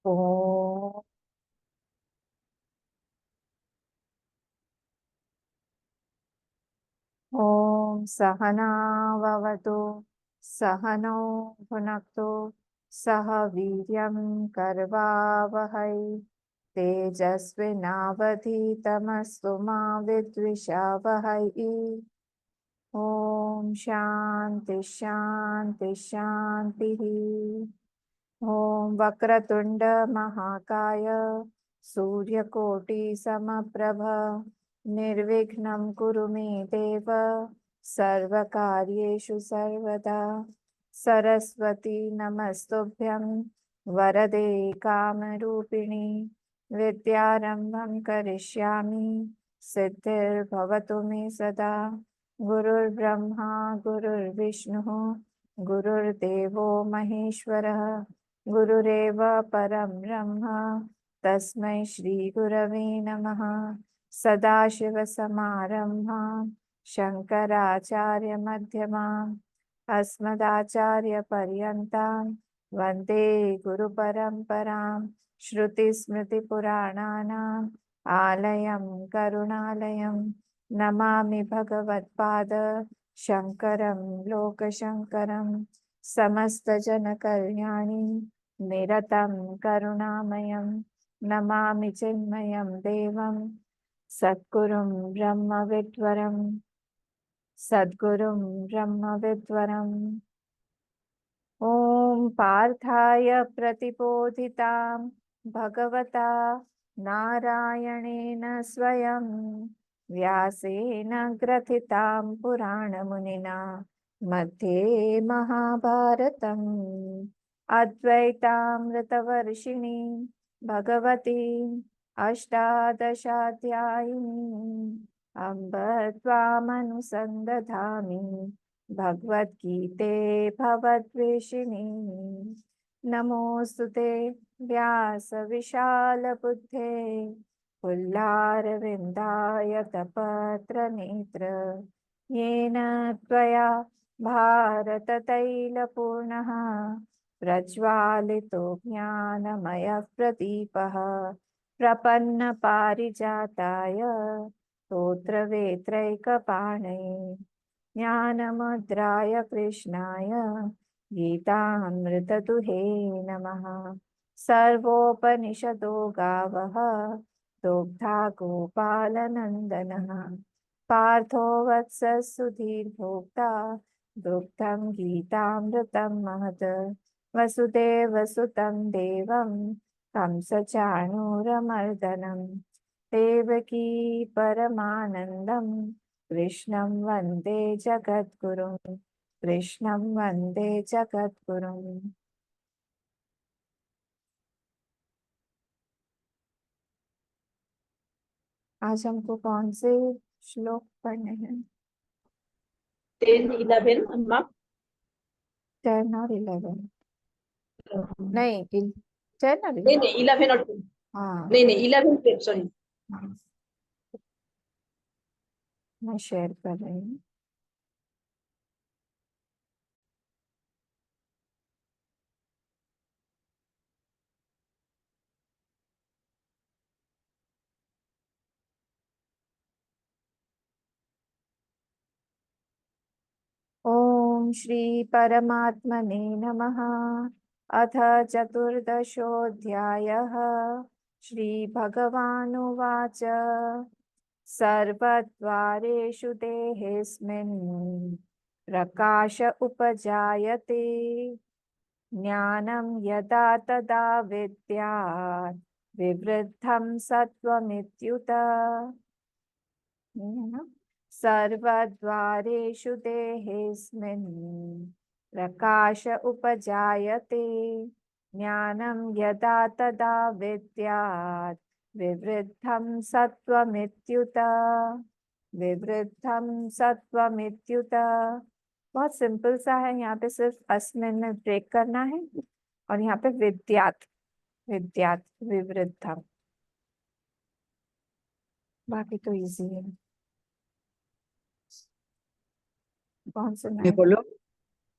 ओ ॐ सहनाववतु सहनौ भुनक्तु सह वीर्यं करवावहै तेजस्विनावधीतमस्तु मा विद्विषावहै। ॐ शान्ति शान्ति शान्तिः। ॐ वक्रतुण्ड महाकाय सूर्यकोटि समप्रभ निर्विघ्नं कुरु मे देव सर्वकार्येषु सर्वदा। सरस्वती नमस्तुभ्यं वरदे कामरूपिणि विद्यारम्भं करिष्यामि सिद्धिर्भवतु मे सदा। गुरुर्ब्रह्मा गुरुर्विष्णुः गुरुर्देवो महेश्वरः गुरुरेव परं ब्रह्म तस्मै श्री गुरवे नमः। सदाशिवसमारम्भां शङ्कराचार्यमध्यमाम् अस्मदाचार्यपर्यन्तां वन्दे गुरुपरम्परां। श्रुतिस्मृतिपुराणानाम् आलयं करुणालयं नमामि भगवत्पाद शङ्करं लोकशङ्करं। समस्तजनकल्याणी निरतं करुणामयं नमामि चिन्मयं देवं सद्गुरुं ब्रह्मविद्वरं सद्गुरुं ब्रह्मविद्वरम्। ॐ पार्थाय प्रतिबोधितां भगवता नारायणेन स्वयं व्यासेन ग्रथितां पुराणमुनिना मध्ये महाभारतम् अद्वैतामृतवर्षिणीं भगवतीम् अष्टादशाध्यायिनीम् अम्ब त्वामनुसन्दधामि भगवद्गीते भवद्वेषिणी। नमोऽस्तु ते व्यासविशालबुद्धे पुल्लारविन्दायतपत्रनेत्र येन त्वया भारततैलपूर्णः प्रज्वालितो ज्ञानमयः प्रदीपः प्रपन्नपारिजाताय स्तोत्रवेत्रैकपाणये ज्ञानमुद्राय कृष्णाय गीतामृतदुहे नमः। सर्वोपनिषदो गावः दोग्धा गोपालनन्दनः पार्थो वत्सः सुधीर्भोक्ता दुग्धं गीतामृतं महत्। वसुदेवसुतं देवं कंसचाणूरमर्दनं देवकी परमानन्दं कृष्णं वन्दे जगद्गुरुं कृष्णं वन्दे जगद्गुरुम्। आज हमको कौन से श्लोक पढ़ने हैं? 10, 11 अम्मा। 10 और 11 नहीं 10 और नहीं 11 और 10। हाँ नहीं 11 10 सॉरी। हाँ, मैं शेयर कर रही हूँ। ओम श्री परमात्मने नमः। अथ चतुर्दशोऽध्यायः। श्री भगवानुवाच सर्वद्वारेषु देहेऽस्मिन् प्रकाश उपजायते ज्ञानं यदा तदा विद्यात् विवृद्धं सत्त्वमित्युत। सर्वद्वारेषु देहेऽस्मिन् प्रकाश उपजायते ज्ञानं यदा तदा विद्यात् विवृद्धं सत्त्वमित्युत। विवृद्धं सत्त्वमित्युत। बहुत सिंपल सा है। यहाँ पे सिर्फ अस्मिन में ब्रेक करना है और यहाँ पे विद्यात् विद्यात् विवृद्धम। बाकी तो इजी है। कौन सुना है? बोलो।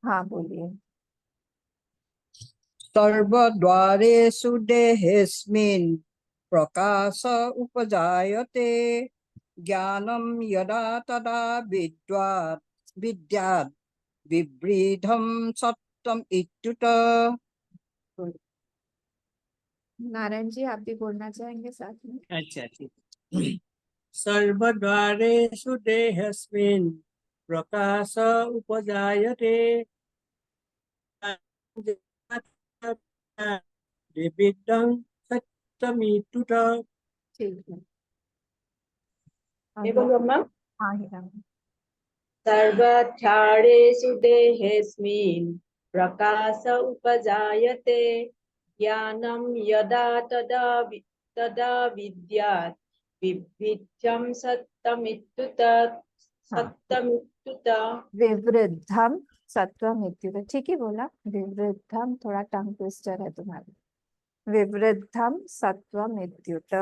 हाँ बोलिए। सर्वद्वारेषु देहेऽस्मिन् प्रकाश उपजायते ज्ञानं यदा तदा विद्यात् विवृद्धं सत्यम इत्युत। नारायण जी आप भी बोलना चाहेंगे साथ में? अच्छा ठीक। सर्वद्वारेषु देहेऽस्मिन् प्रकाश उपजायते विविधं सत्यमित्युत। ठीक है। ये अब बोलो अम्मा। हाँ हीराम। सर्वक्षारेषु देहेऽस्मिन् प्रकाश उपजायते ज्ञानं यदा तदा विद्यात् विवृद्धं सत्यमित्युत। हाँ। सत्यमित्युत। विवृद्धम सत्वम इत्युत। ठीक ही बोला। विवृद्धम, थोड़ा टंग ट्विस्टर है तुम्हारा। विवृद्धम सत्वम इत्युत।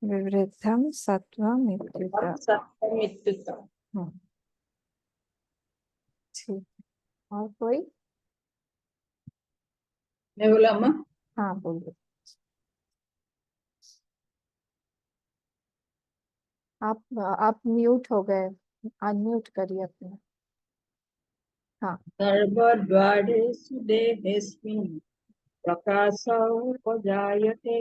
विवृद्धम सत्वम इत्युत। सत्यमित्युत। हम्म, ठीक। और कोई? मैं बोला अम्मा। हाँ बोलिए। आप म्यूट हो गए, अनम्यूट करिए अपने। हाँ। सर्वद्वारेषु देहेऽस्मिन् प्रकाश उपजायते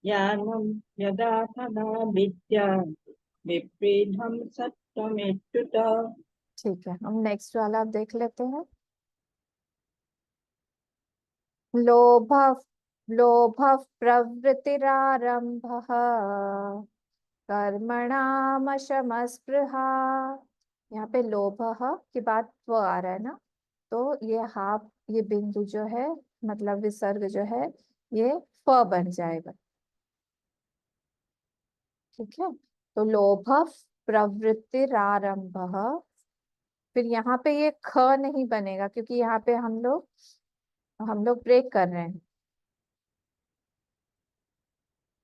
ज्ञानं यदा तदा विद्यात् विवृद्धं सत्यमित्युत। ठीक है, हम नेक्स्ट वाला आप देख लेते हैं। लोभ लोभ प्रवृत्तिरारंभः कर्मणामशमस्पृहा। यहाँ पे लोभ की बात वो आ रहा है ना, तो ये हाफ, ये बिंदु जो है, मतलब विसर्ग जो है, ये फ बन जाएगा। ठीक है, तो लोभ प्रवृत्तिरारंभ। फिर यहाँ पे ये ख नहीं बनेगा, क्योंकि यहाँ पे हम लोग ब्रेक कर रहे हैं।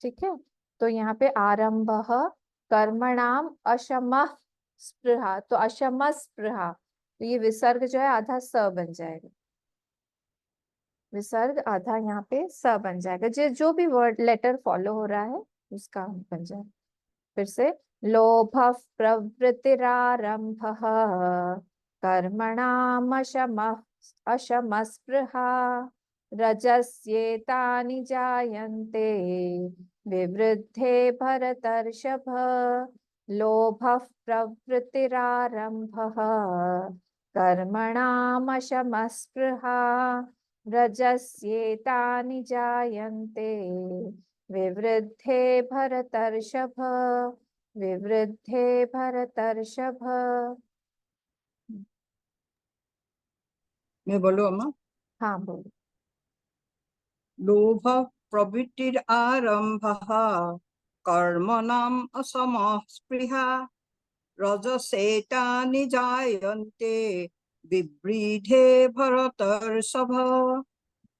ठीक है, तो यहाँ पे आरंभ कर्मणाम अशम स्पृहा, तो अशम स्पृहा, तो ये विसर्ग जो है आधा स बन जाएगा। विसर्ग आधा यहाँ पे स बन जाएगा। जो भी वर्ड लेटर फॉलो हो रहा है उसका बन जाएगा। फिर से, लोभ प्रवृत्तिरारंभ कर्मणामशम स्पृहा रजस्येतानि जायन्ते विवृद्धे भरतर्षभ। लोभ प्रवृत्तिरारंभ कर्मणामशम स्पृहा रजस्येतानि जायन्ते विवृद्धे भरतर्षभ। विवृद्धे भरतर्षभ। मैं बोलूं अम्मा? हाँ बोलो। लोभ प्रवृत्तिरारम्भः कर्मणाम् असमः स्पृहा रजसेतानि जायन्ते विवृद्धे भरतर्षभ।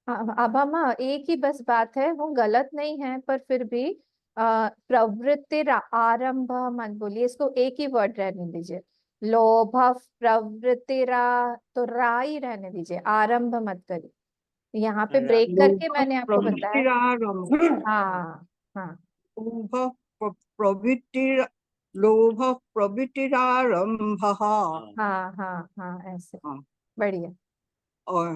अब हम एक ही बस बात है, वो गलत नहीं है, पर फिर भी प्रवृत्ति आरंभ मत बोलिए, इसको एक ही वर्ड रहने दीजिए। लोभ प्रवृत्ति तो रा ही रहने दीजिए, आरंभ मत करिए। यहाँ पे ब्रेक करके लोभ मैंने आपको बताया। प्रवृत्तिरारम्भः हाँ हाँ लोभ प्रवृत्तिर लोभ प्रवृत्तिरारम्भः। हाँ हाँ हाँ, ऐसे हाँ, बढ़िया। और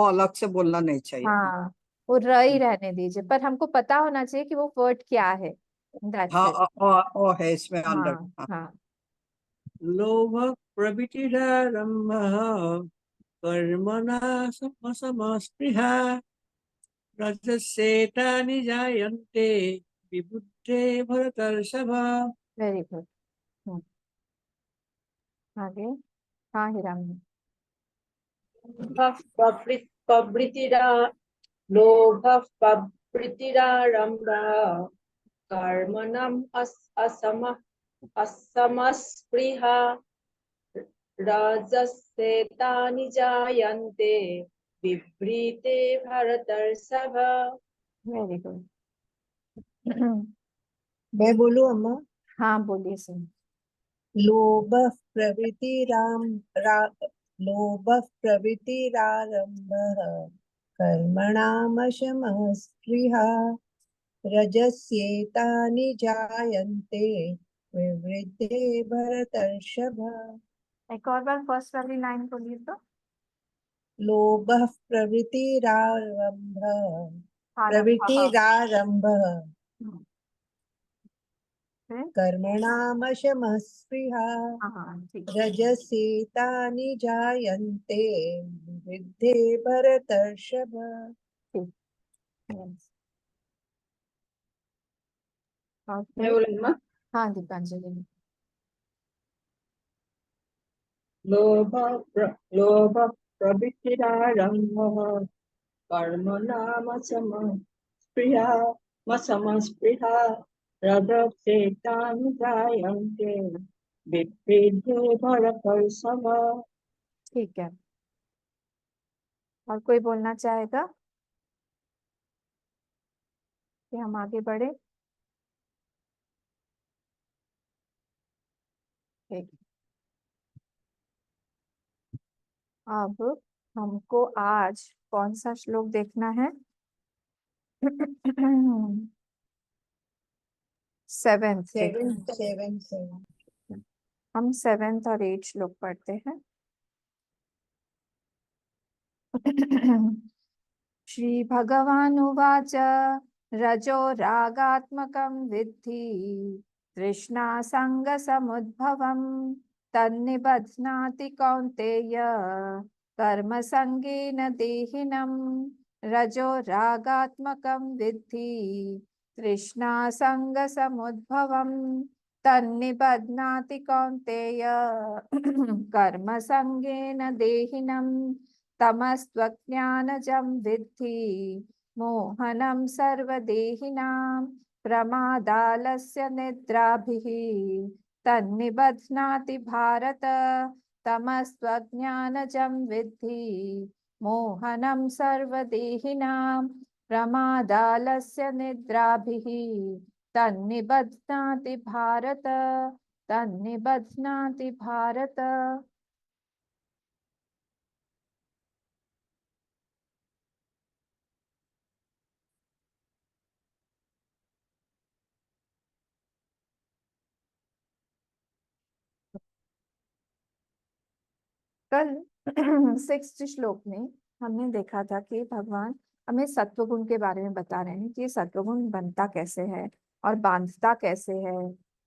अलग से बोलना नहीं चाहिए। हाँ, वो र ही रहने दीजिए, पर हमको पता होना चाहिए कि वो वर्ड क्या है। दैट्स हाँ, इट। है इसमें अंदर। हाँ हाँ। हाँ लोभ प्रवृत्तिरारम्भः कर्मणामशमस्पृहा रजस्येतानि जायन्ते विबुद्धे भरतर्षभ। Very good. आगे। हाँ हिराम। प्रवृत्तिरा लोभः प्रवृत्तिरारम्भः कर्मणाम् असमस्पृहा रजस्येतानि जायन्ते विवृते भरतर्षभ। Very good. मैं बोलूं अम्मा? हाँ बोलिए सुन। लोभः प्रवृत्तिरारम्भः कर्मणामशमः स्पृहा रजस्येतानि जायन्ते विवृद्धे भरतर्षभ। एक और बार फर्स्ट वाली लाइन बोलिए तो। लोभः प्रवृत्तिरारम्भः आरंभः। हम्म, फिर? कर्मणामशमः स्पृहा हाँ ठीक। रजस्येतानि जायन्ते विवृद्धे भरतर्षभ। ठीक। Yes. और मैं फिर? बोलूँ माँ? हाँ दीपांजलि। लोभ प्रवृत्तिरारम्भः कर्मणामशमस्पृहा रजस्येतानि जायन्ते विवृद्धे भरतर्षभ। ठीक है, और कोई बोलना चाहेगा कि हम आगे बढ़े? ठीक। अब हमको आज कौन सा श्लोक देखना है? 7th seven seven seven. हम 7th और 8th श्लोक पढ़ते हैं। श्री भगवानुवाच रजो रागात्मकं विद्धि तृष्णा संगसमुद्भवं तन्निबध्नाति कौन्तेय कर्मसंगेन देहिनम्। रजो रागात्मकं विद्धि तृष्णा संगसमुद्भवं तन्निबध्नाति कौन्तेय कर्मसंगेन देहिनम्। तमस्त्वज्ञानजं विद्धि मोहनं सर्वदेहिनां प्रमादालस्य निद्राभिः तन्निबध्नाति भारत। तमस्त्वज्ञानजं विद्धि मोहनं सर्वदेहिनां प्रमादालस्य निद्राभिः तन्निबध्नाति भारत। तन्निबध्नाति भारत। कल 6th श्लोक में हमने देखा था कि भगवान हमें सत्वगुण के बारे में बता रहे हैं कि ये सत्वगुण बनता कैसे है और बांधता कैसे है।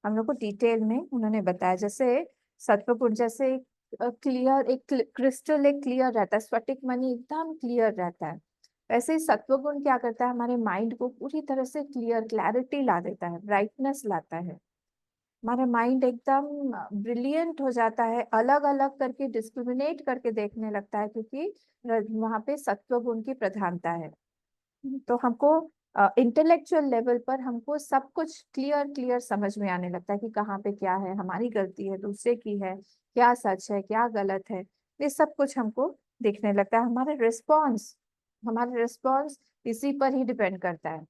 हम लोग को डिटेल में उन्होंने बताया, जैसे सत्वगुण जैसे क्लियर, एक क्रिस्टल एक क्लियर रहता है, स्फटिक मणि एकदम क्लियर रहता है, वैसे ही सत्वगुण क्या करता है, हमारे माइंड को पूरी तरह से क्लैरिटी ला देता है, ब्राइटनेस लाता है। हमारा माइंड एकदम ब्रिलियंट हो जाता है, अलग अलग करके डिस्क्रिमिनेट करके देखने लगता है, क्योंकि वहां पे सत्व गुण की प्रधानता है। तो हमको इंटेलेक्चुअल लेवल पर हमको सब कुछ क्लियर क्लियर समझ में आने लगता है कि कहाँ पे क्या है, हमारी गलती है, दूसरे की है, क्या सच है क्या गलत है, ये सब कुछ हमको देखने लगता है। हमारा रिस्पॉन्स इसी पर ही डिपेंड करता है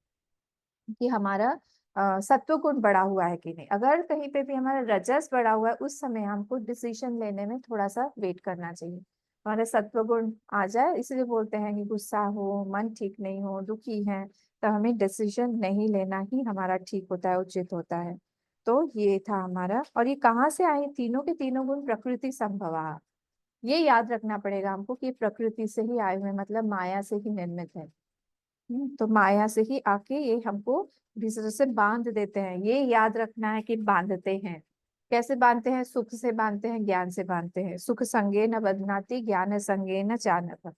कि हमारा सत्व गुण बढ़ा हुआ है कि नहीं। अगर कहीं पे भी हमारा रजस बढ़ा हुआ है, उस समय हमको डिसीजन लेने में थोड़ा सा वेट करना चाहिए। हमारा सत्व गुण आ जाए, इसलिए बोलते हैं कि गुस्सा हो, मन ठीक नहीं हो, दुखी है, तो हमें डिसीजन नहीं लेना ही हमारा ठीक होता है, उचित होता है। तो ये था हमारा, और ये कहाँ से आए? तीनों के तीनों गुण प्रकृति संभवा, ये याद रखना पड़ेगा हमको कि प्रकृति से ही आए हुए, मतलब माया से ही निर्मित है। तो माया से ही आके ये हमको दूसरे से बांध देते हैं, ये याद रखना है कि बांधते हैं। कैसे बांधते हैं? सुख से बांधते हैं, ज्ञान से बांधते हैं। सुख संगे न बध्नाति ज्ञान संगे न चानक।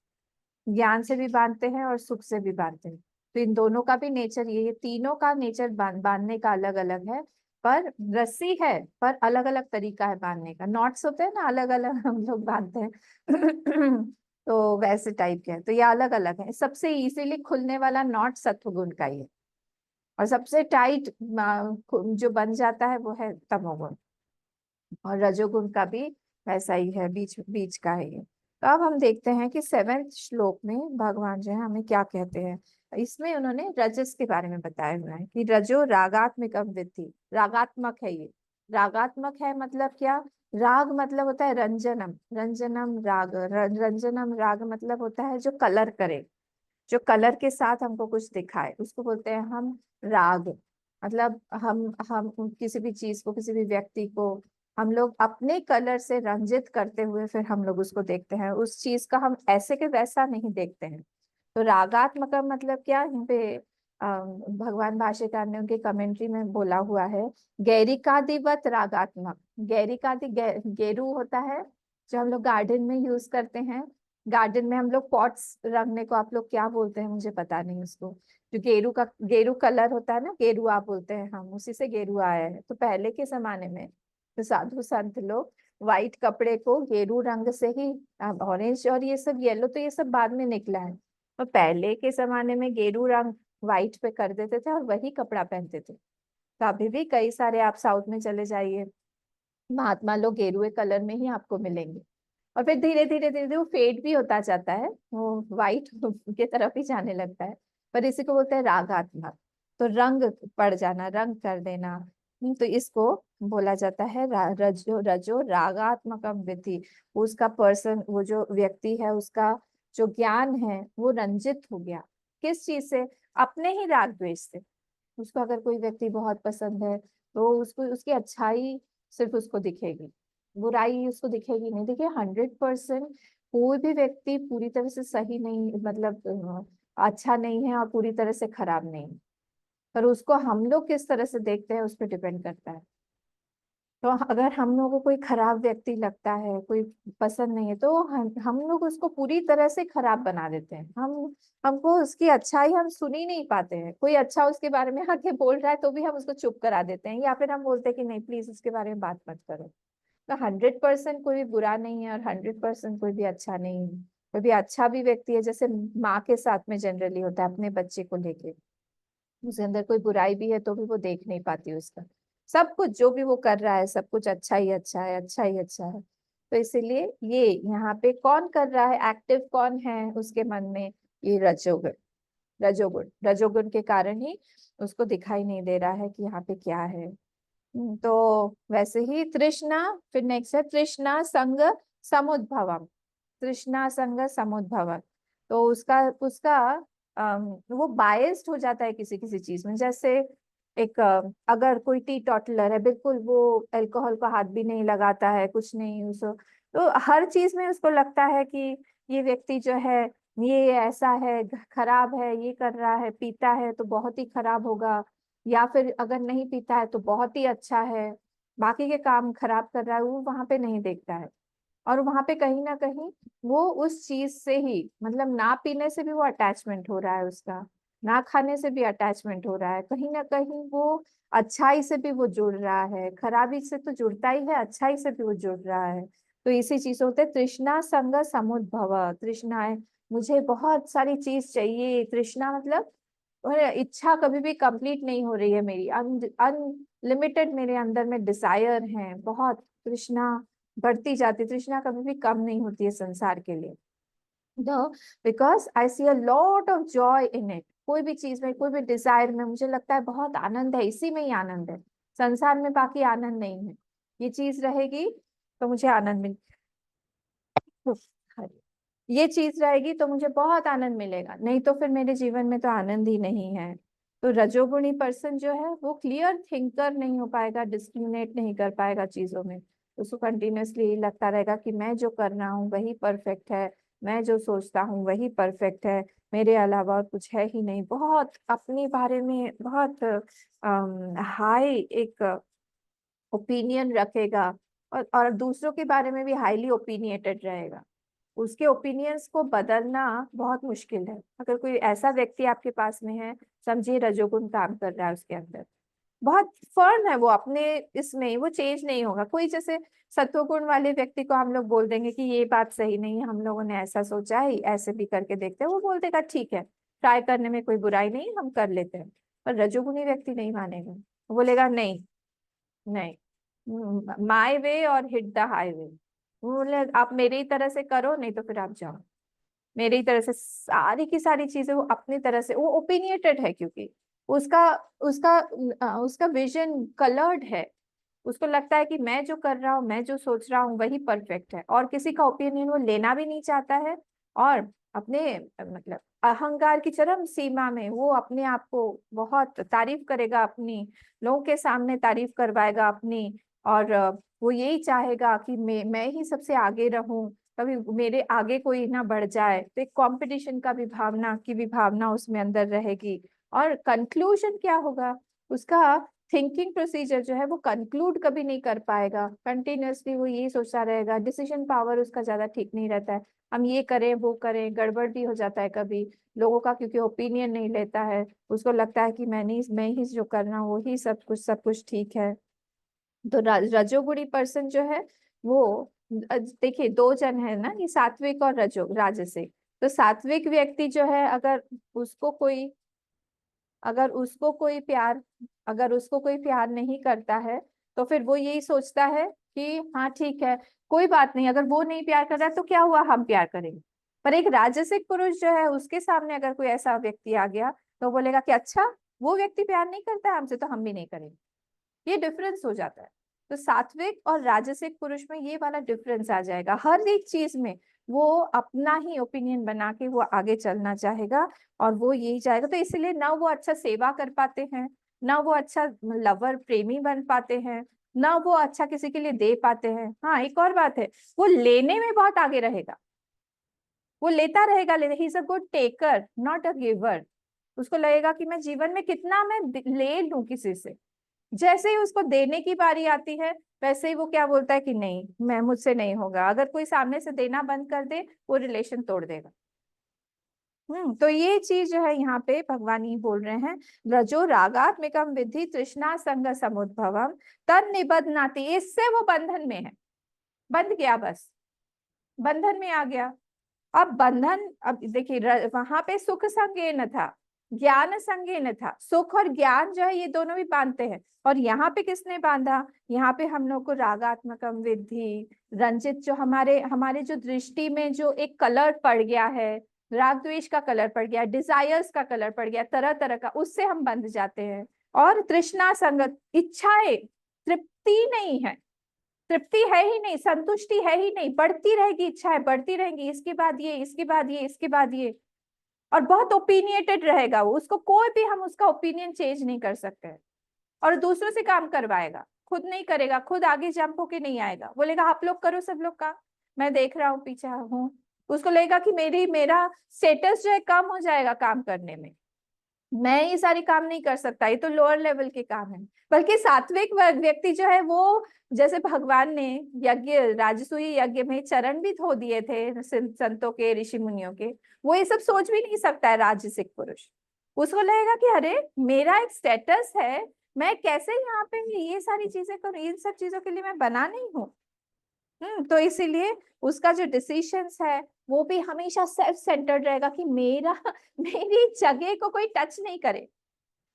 ज्ञान से भी बांधते हैं और सुख से भी बांधते हैं। तो इन दोनों का भी नेचर ये तीनों का नेचर बांधने का अलग अलग है, पर रस्सी है, पर अलग अलग तरीका है बांधने का। नॉट्स होते हैं ना, अलग अलग हम लोग बांधते हैं तो वैसे टाइप के हैं, तो ये अलग अलग है। सबसे इजीली खुलने वाला नॉट सत्वगुण का ही है, और सबसे टाइट जो बन जाता है वो है तमोगुण, और रजोगुण का भी वैसा ही है, बीच बीच का है ये। तो अब हम देखते हैं कि 7th श्लोक में भगवान जो है हमें क्या कहते हैं। इसमें उन्होंने रजस के बारे में बताया हुआ है कि रजो रागात्मकम विद्धि, रागात्मक है ये। रागात्मक है मतलब क्या? राग मतलब होता है रंजनम, रंजनम राग, रंजनम राग मतलब होता है जो कलर करे। जो कलर के साथ हमको कुछ दिखाए उसको बोलते हैं हम राग। मतलब हम किसी भी चीज को, किसी भी व्यक्ति को हम लोग अपने कलर से रंजित करते हुए फिर हम लोग उसको देखते हैं, उस चीज का हम ऐसे के वैसा नहीं देखते हैं। तो रागात्मक का मतलब क्या, यहाँ पे भगवान भाष्यकार ने उनकी कमेंट्री में बोला हुआ है, गैरिकादिवत रागात्मक। गैरिकादि गेरू होता है जो हम लोग गार्डन में यूज करते हैं। गार्डन में हम लोग पॉट्स रखने को आप लोग क्या बोलते हैं मुझे पता नहीं उसको, जो गेरू कलर होता है ना, गेरुआ बोलते हैं हम, उसी से गेरुआ आया है। तो पहले के जमाने में तो साधु संत लोग व्हाइट कपड़े को गेरू रंग से ही, ऑरेंज और ये सब येलो तो ये सब बाद में निकला है, और पहले के जमाने में गेरू रंग व्हाइट पे कर देते थे और वही कपड़ा पहनते थे। तो अभी भी कई सारे आप साउथ में चले जाइए, महात्मा लोग गेरुए कलर में ही आपको मिलेंगे। और फिर धीरे धीरे धीरे धीरे वो फेड भी होता जाता है, वो व्हाइट के तरफ ही जाने लगता है। पर इसी को बोलते हैं रागात्मक। तो रंग पड़ जाना, रंग कर देना। तो इसको बोला जाता है रजो रजो रागात्मकम विधि। उसका पर्सन, वो जो व्यक्ति है, उसका जो ज्ञान है वो रंजित हो गया। किस चीज से? अपने ही राग द्वेष से। उसको अगर कोई व्यक्ति बहुत पसंद है तो उसको उसकी अच्छाई सिर्फ उसको दिखेगी, बुराई उसको दिखेगी नहीं। देखिए 100% कोई भी व्यक्ति पूरी तरह से सही नहीं, मतलब अच्छा नहीं है और पूरी तरह से खराब नहीं है, पर उसको हम लोग किस तरह से देखते हैं उस पर डिपेंड करता है। तो अगर हम लोगों को कोई खराब व्यक्ति लगता है, कोई पसंद नहीं है, तो हम लोग उसको पूरी तरह से खराब बना देते हैं। हमको उसकी अच्छाई हम सुन ही नहीं पाते हैं। कोई अच्छा उसके बारे में आके बोल रहा है तो भी हम उसको चुप करा देते हैं, या फिर हम बोलते हैं कि नहीं प्लीज उसके बारे में बात मत करो। तो 100% कोई भी बुरा नहीं है और 100% कोई भी अच्छा नहीं है। कोई भी अच्छा भी व्यक्ति है, जैसे माँ के साथ में जनरली होता है अपने बच्चे को लेके, उसके अंदर कोई बुराई भी है तो भी वो देख नहीं पाती उसका। सब कुछ जो भी वो कर रहा है सब कुछ अच्छा ही अच्छा है, अच्छा ही अच्छा है। तो इसीलिए ये यहाँ पे कौन कर रहा है, एक्टिव कौन है उसके मन में, ये रजोगुण। रजोगुण रजोगुण के कारण ही उसको दिखाई नहीं दे रहा है कि यहाँ पे क्या है। तो वैसे ही तृष्णा, फिर नेक्स्ट है तृष्णा संग समुद्भवम। तृष्णा संग समुद्भवम, तो उसका उसका वो बायस्ड हो जाता है किसी किसी चीज में। जैसे एक अगर कोई टी टॉटलर है, बिल्कुल वो अल्कोहल का हाथ भी नहीं लगाता है, कुछ नहीं उसको, तो हर चीज में उसको लगता है कि ये व्यक्ति जो है ये ऐसा है, खराब है, ये कर रहा है, पीता है तो बहुत ही खराब होगा, या फिर अगर नहीं पीता है तो बहुत ही अच्छा है, बाकी के काम खराब कर रहा है, वो वहां पे नहीं देखता है। और वहां पे कहीं ना कहीं वो उस चीज से ही, मतलब ना पीने से भी वो अटैचमेंट हो रहा है उसका, ना खाने से भी अटैचमेंट हो रहा है, कहीं ना कहीं वो अच्छाई से भी वो जुड़ रहा है, खराबी से तो जुड़ता ही है, अच्छाई से भी वो जुड़ रहा है। तो इसी चीज होते तृष्णा संग समुद्भव। तृष्णा है, मुझे बहुत सारी चीज चाहिए, तृष्णा मतलब और इच्छा कभी भी कंप्लीट नहीं हो रही है मेरी, अनलिमिटेड मेरे अंदर में डिजायर है, बहुत तृष्णा बढ़ती जाती, तृष्णा कभी भी कम नहीं होती है संसार के लिए। No, because I see a lot of joy in it. कोई भी चीज में, कोई भी डिजायर में मुझे लगता है बहुत आनंद है, इसी में ही आनंद है, संसार में बाकी आनंद नहीं है। ये चीज रहेगी तो मुझे आनंद मिल, ये चीज रहेगी तो मुझे बहुत आनंद मिलेगा, नहीं तो फिर मेरे जीवन में तो आनंद ही नहीं है। तो रजोगुणी पर्सन जो है वो क्लियर थिंकर नहीं हो पाएगा, डिस्क्रिमिनेट नहीं कर पाएगा चीजों में। उसको कंटिन्यूअसली लगता रहेगा कि मैं जो कर रहा हूँ वही परफेक्ट है, मैं जो सोचता हूँ वही परफेक्ट है, मेरे अलावा और कुछ है ही नहीं। बहुत अपने बारे में बहुत हाई एक ओपिनियन रखेगा, और दूसरों के बारे में भी हाईली ओपिनियटेड रहेगा। उसके ओपिनियंस को बदलना बहुत मुश्किल है। अगर कोई ऐसा व्यक्ति आपके पास में है, समझिए रजोगुण काम कर रहा है उसके अंदर, बहुत फर्म है वो अपने इसमें, वो चेंज नहीं होगा। कोई जैसे सत्वगुण वाले व्यक्ति को हम लोग बोल देंगे कि ये बात सही नहीं है, हम लोगों ने ऐसा सोचा है, ऐसे भी करके देखते हैं, वो बोल देगा ठीक है, ट्राई करने में कोई बुराई नहीं, हम कर लेते हैं। पर रजोगुणी व्यक्ति नहीं मानेगा, वो बोलेगा नहीं, नहीं, माय वे और हिट द हाईवे। बोले आप मेरी ही तरह से करो, नहीं तो फिर आप जाओ मेरी ही तरह से। सारी की सारी चीजें वो अपनी तरह से, वो ओपिनियटेड है क्योंकि उसका उसका उसका विजन कलर्ड है। उसको लगता है कि मैं जो कर रहा हूँ, मैं जो सोच रहा हूँ वही परफेक्ट है, और किसी का ओपिनियन वो लेना भी नहीं चाहता है, और अपने मतलब अहंकार की चरम सीमा में वो अपने आप को बहुत तारीफ करेगा, अपनी लोगों के सामने तारीफ करवाएगा अपनी। और वो यही चाहेगा कि मैं ही सबसे आगे रहूं, कभी मेरे आगे कोई ना बढ़ जाए। तो एक कंपटीशन का भी भावना उसमें अंदर रहेगी। और कंक्लूजन क्या होगा उसका? थिंकिंग प्रोसीजर जो है वो कंक्लूड कभी नहीं कर पाएगा, कंटिन्यूअसली वो यही सोचता रहेगा। डिसीजन पावर उसका ज्यादा ठीक नहीं रहता है, हम ये करें वो करें, गड़बड़ भी हो जाता है कभी लोगों का, क्योंकि ओपिनियन नहीं लेता है। उसको लगता है कि मैं ही जो करना हूं वो ही सब कुछ ठीक है। तो रजोगुणी पर्सन जो है वो देखिए दो जन है ना, ये सात्विक और राजसिक। तो सात्विक व्यक्ति जो है उसको कोई अगर उसको कोई प्यार अगर उसको कोई प्यार नहीं करता है तो फिर वो यही सोचता है कि हाँ ठीक है, कोई बात नहीं, अगर वो नहीं प्यार कर रहा है तो क्या हुआ, हम प्यार करेंगे। पर एक राजसिक पुरुष जो है उसके सामने अगर कोई ऐसा व्यक्ति आ गया तो बोलेगा कि अच्छा, वो व्यक्ति प्यार नहीं करता है हमसे तो हम भी नहीं करेंगे। ये डिफरेंस हो जाता है। तो सात्विक और राजसिक पुरुष में ये वाला डिफरेंस आ जाएगा। हर एक चीज में वो अपना ही ओपिनियन बना के वो आगे चलना चाहेगा और वो यही चाहेगा। तो इसलिए ना वो अच्छा सेवा कर पाते हैं, ना वो अच्छा लवर प्रेमी बन पाते हैं, ना वो अच्छा किसी के लिए दे पाते हैं। हाँ, एक और बात है, वो लेने में बहुत आगे रहेगा, वो लेता रहेगा, he is a good taker not a giver. उसको लगेगा कि मैं जीवन में कितना मैं ले लूं किसी से। जैसे ही उसको देने की बारी आती है वैसे ही वो क्या बोलता है कि नहीं, मैं मुझसे नहीं होगा। अगर कोई सामने से देना बंद कर दे वो रिलेशन तोड़ देगा। तो ये चीज जो है यहाँ पे भगवान ही बोल रहे हैं। रजो रागात्मिकम विद्धि तृष्णा संग समुद्भवम तन निबध्नाति। इससे वो बंधन में है, बंध गया, बस बंधन में आ गया। अब देखिए वहां पे सुख संगेन था, ज्ञान संगेन था। सुख और ज्ञान जो है ये दोनों भी बांधते हैं। और यहाँ पे किसने बांधा? यहाँ पे हम लोग को रागात्मकम विद्धि रंजित, जो हमारे हमारे जो दृष्टि में जो एक कलर पड़ गया है, राग द्वेष का कलर पड़ गया, डिजायर्स का कलर पड़ गया, तरह तरह का, उससे हम बंध जाते हैं। और तृष्णा संगत, इच्छाएं, तृप्ति नहीं है, तृप्ति है ही नहीं, संतुष्टि है ही नहीं, बढ़ती रहेगी इच्छाएं, बढ़ती रहेंगी, इसके बाद ये, इसके बाद ये, इसके बाद ये। और बहुत ओपिनियटेड रहेगा वो, उसको कोई भी हम उसका ओपिनियन चेंज नहीं कर सकते हैं। और दूसरों से काम करवाएगा, खुद नहीं करेगा, खुद आगे जंप होके नहीं आएगा, बोलेगा आप लोग करो, सब लोग का मैं देख रहा हूँ, पीछे हूँ। उसको लगेगा कि मेरा स्टेटस जो है कम हो जाएगा काम करने में, मैं ये सारी काम नहीं कर सकता, ये तो लोअर लेवल के काम है। बल्कि सात्विक व्यक्ति जो है वो, जैसे भगवान ने यज्ञ राजसूय यज्ञ में चरण भी धो दिए थे संतों के, ऋषि मुनियों के, वो ये सब सोच भी नहीं सकता है राजसिक पुरुष। उसको लगेगा कि अरे मेरा एक स्टेटस है, मैं कैसे यहाँ पे ये सारी चीजें करूँ, इन सब चीजों के लिए मैं बना नहीं हूँ। तो इसीलिए उसका जो डिसीशंस है वो भी हमेशा सेल्फ सेंटर्ड रहेगा कि मेरी जगह को कोई टच नहीं करे।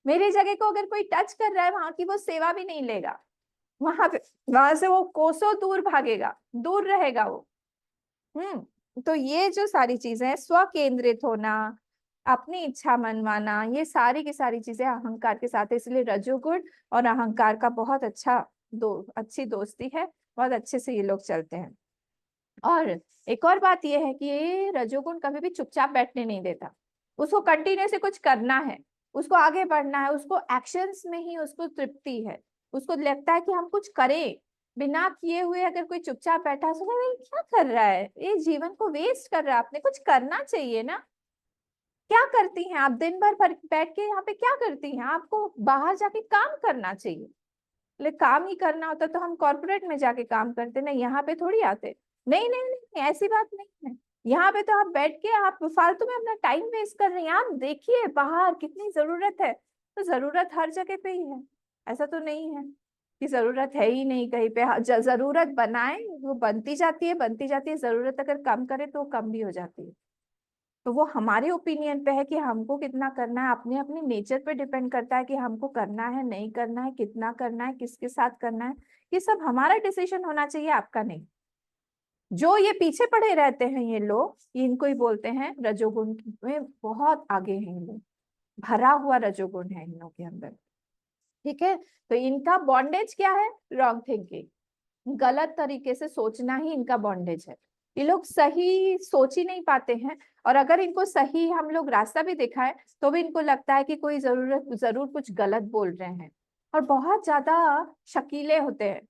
मेरी जगह को अगर कोई टच कर रहा है वहां की वो सेवा भी नहीं लेगा, वहां से वो कोसों दूर भागेगा, दूर रहेगा वो। तो ये जो सारी चीजें हैं, स्व केंद्रित होना, अपनी इच्छा मनवाना, ये सारी की सारी चीजें अहंकार के साथ है। इसलिए रजोगुण और अहंकार का बहुत अच्छी दोस्ती है, बहुत अच्छे से ये लोग चलते हैं। और एक और बात ये है कि ये रजोगुण कभी भी चुपचाप बैठने नहीं देता, उसको कंटिन्यूसली कुछ करना है, उसको आगे बढ़ना है, उसको एक्शंस में ही उसको तृप्ति है। उसको लगता है कि हम कुछ करें, बिना किए हुए अगर कोई चुपचाप बैठा है, सोचा ये क्या कर रहा है, ये जीवन को वेस्ट कर रहा है, आपने कुछ करना चाहिए ना। क्या करती हैं आप दिन भर बैठ के यहाँ पे, क्या करती हैं? आपको बाहर जाके काम करना चाहिए। लेकिन काम ही करना होता तो हम कॉर्पोरेट में जाके काम करते ना, यहाँ पे थोड़ी आते। नहीं नहीं नहीं, ऐसी बात नहीं है। यहाँ पे तो आप बैठ के आप फालतू में अपना टाइम वेस्ट कर रहे हैं। आप देखिए बाहर कितनी जरूरत है, तो जरूरत हर जगह पे ही है। ऐसा तो नहीं है कि जरूरत है ही नहीं कहीं पे। जरूरत बनाए, वो बनती जाती है, बनती जाती है। जरूरत अगर कम करे तो वो कम भी हो जाती है। तो वो हमारे ओपिनियन पे है कि हमको कितना करना है, अपने अपने नेचर पे डिपेंड करता है कि हमको करना है नहीं करना है, कितना करना है, किसके साथ करना है। ये सब हमारा डिसीजन होना चाहिए, आपका नहीं। जो ये पीछे पड़े रहते हैं ये लोग, इनको ही बोलते हैं रजोगुण में बहुत आगे हैं ये लोग, भरा हुआ रजोगुण है इन लोगों के अंदर। ठीक है, तो इनका बॉन्डेज क्या है? रॉन्ग थिंकिंग, गलत तरीके से सोचना ही इनका बॉन्डेज है। ये लोग सही सोच ही नहीं पाते हैं, और अगर इनको सही हम लोग रास्ता भी दिखाएं तो भी इनको लगता है कि कोई जरूर कुछ गलत बोल रहे हैं, और बहुत ज्यादा शकीले होते हैं,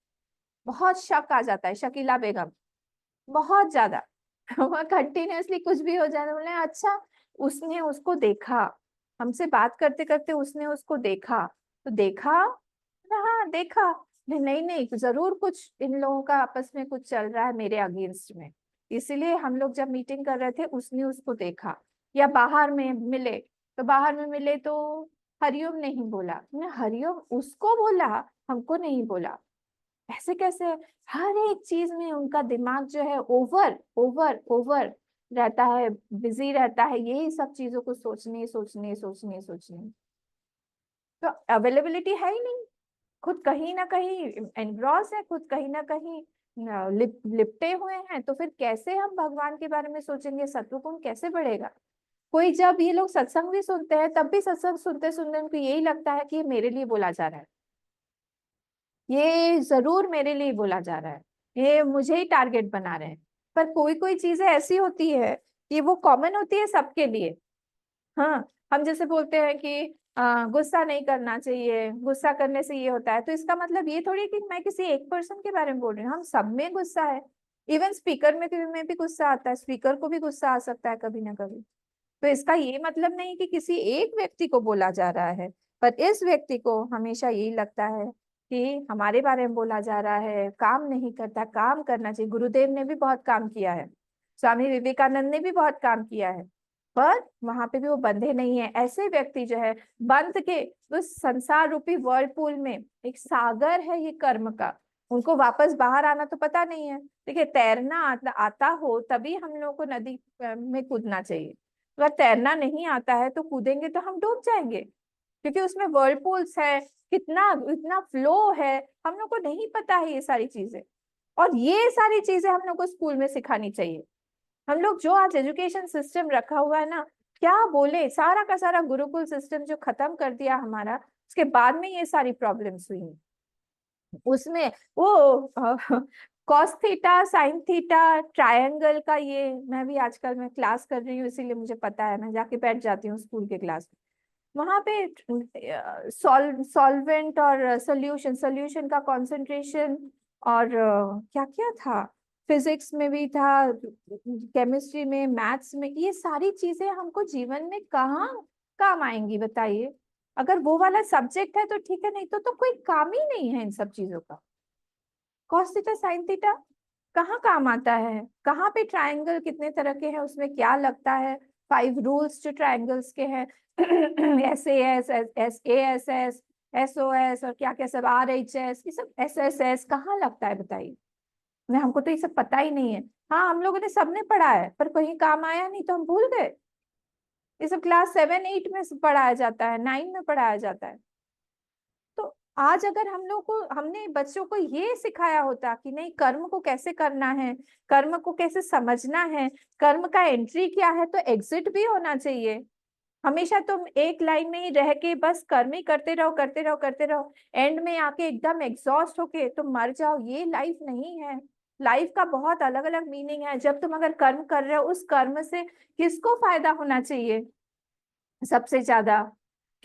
बहुत शक आ जाता है। शकीला बेगम बहुत ज्यादा वह कंटिन्यूअसली कुछ भी हो जाए बोले अच्छा उसने उसको देखा, हमसे बात करते करते उसने उसको देखा, तो देखा, हाँ देखा, नहीं नहीं जरूर कुछ इन लोगों का आपस में कुछ चल रहा है मेरे अगेंस्ट में, इसीलिए हम लोग जब मीटिंग कर रहे थे उसने उसको देखा। या बाहर में मिले, तो बाहर में मिले तो हरिओम नहीं बोला, मैं हरिओम उसको बोला, हमको नहीं बोला। ऐसे कैसे? हर एक चीज में उनका दिमाग जो है ओवर ओवर ओवर रहता है, बिजी रहता है, यही सब चीजों को सोचने सोचने सोचने सोचने, तो अवेलेबिलिटी है ही नहीं। खुद कहीं ना कहीं एनग्रॉस है, खुद कहीं ना कहीं लिपटे हुए हैं, तो फिर कैसे हम भगवान के बारे में सोचेंगे, सत्व गुण कैसे बढ़ेगा? कोई जब ये लोग सत्संग भी सुनते हैं तब भी सत्संग सुनते सुनते उनको यही लगता है कि ये मेरे लिए बोला जा रहा है, ये जरूर मेरे लिए बोला जा रहा है, ये मुझे ही टारगेट बना रहे हैं। पर कोई कोई चीजें ऐसी होती है कि वो कॉमन होती है सबके लिए। हाँ, हम जैसे बोलते हैं कि गुस्सा नहीं करना चाहिए, गुस्सा करने से ये होता है, तो इसका मतलब ये थोड़ी कि मैं किसी एक पर्सन के बारे में बोल रही हूँ, हम सब में गुस्सा है। इवन स्पीकर में भी गुस्सा आता है, स्पीकर को भी गुस्सा आ सकता है कभी ना कभी। तो इसका ये मतलब नहीं कि किसी एक व्यक्ति को बोला जा रहा है, पर इस व्यक्ति को हमेशा यही लगता है कि हमारे बारे में बोला जा रहा है, काम नहीं करता, काम करना चाहिए। गुरुदेव ने भी बहुत काम किया है, स्वामी विवेकानंद ने भी बहुत काम किया है, पर वहां पे भी वो बंधे नहीं है। ऐसे व्यक्ति जो है बंध के उस संसार रूपी वर्लपूल में, एक सागर है ये कर्म का, उनको वापस बाहर आना तो पता नहीं है। देखिए तैरना आता हो तभी हम लोगों को नदी में कूदना चाहिए, अगर तैरना नहीं आता है तो कूदेंगे तो हम डूब जाएंगे, क्योंकि उसमें वर्लपूल्स है, कितना इतना फ्लो है, हम लोग को नहीं पता है ये सारी चीजें। और ये सारी चीजें हम लोग को स्कूल में सिखानी चाहिए। हम लोग जो आज एजुकेशन सिस्टम रखा हुआ है ना, क्या बोले, सारा का सारा गुरुकुल सिस्टम जो खत्म कर दिया हमारा, उसके बाद में ये सारी प्रॉब्लम्स हुई। उसमें वो cos theta sine theta triangle का, ये मैं भी आजकल मैं क्लास कर रही हूँ इसीलिए मुझे पता है, मैं जाके बैठ जाती हूँ स्कूल के क्लास में, वहां पे सॉल्वेंट और सोल्यूशन, सोल्यूशन का कंसंट्रेशन, और क्या क्या था, फिजिक्स में भी था, केमिस्ट्री में, मैथ्स में, ये सारी चीजें हमको जीवन में कहाँ काम आएंगी बताइए? अगर वो वाला सब्जेक्ट है तो ठीक है, नहीं तो कोई काम ही नहीं है इन सब चीजों का। कॉस थीटा साइन थीटा कहाँ काम आता है? कहाँ पे ट्रायंगल कितने तरह के हैं, उसमें क्या लगता है, 5 रूल्स जो ट्रायंगल्स के हैं, SAS, SASS, SOS और क्या क्या सब, RHS, ये सब SSS कहाँ लगता है बताइए? मैं हमको तो ये सब पता ही नहीं है। हाँ, हम लोगों ने सबने पढ़ा है पर कहीं काम आया नहीं तो हम भूल गए। ये सब क्लास 7 8 में पढ़ाया जाता है, 9 में पढ़ाया जाता है। तो आज अगर हम लोग को, हमने बच्चों को ये सिखाया होता कि नहीं कर्म को कैसे करना है, कर्म को कैसे समझना है, कर्म का एंट्री क्या है, तो एग्जिट भी होना चाहिए। हमेशा तुम एक लाइन में ही रह के बस कर्म ही करते रहो करते रहो करते रहो, एंड में आके एकदम एग्जॉस्ट होके तुम मर जाओ, ये लाइफ नहीं है। लाइफ का बहुत अलग अलग मीनिंग है। जब तुम अगर कर्म कर रहे हो, उस कर्म से किसको फायदा होना चाहिए सबसे ज्यादा,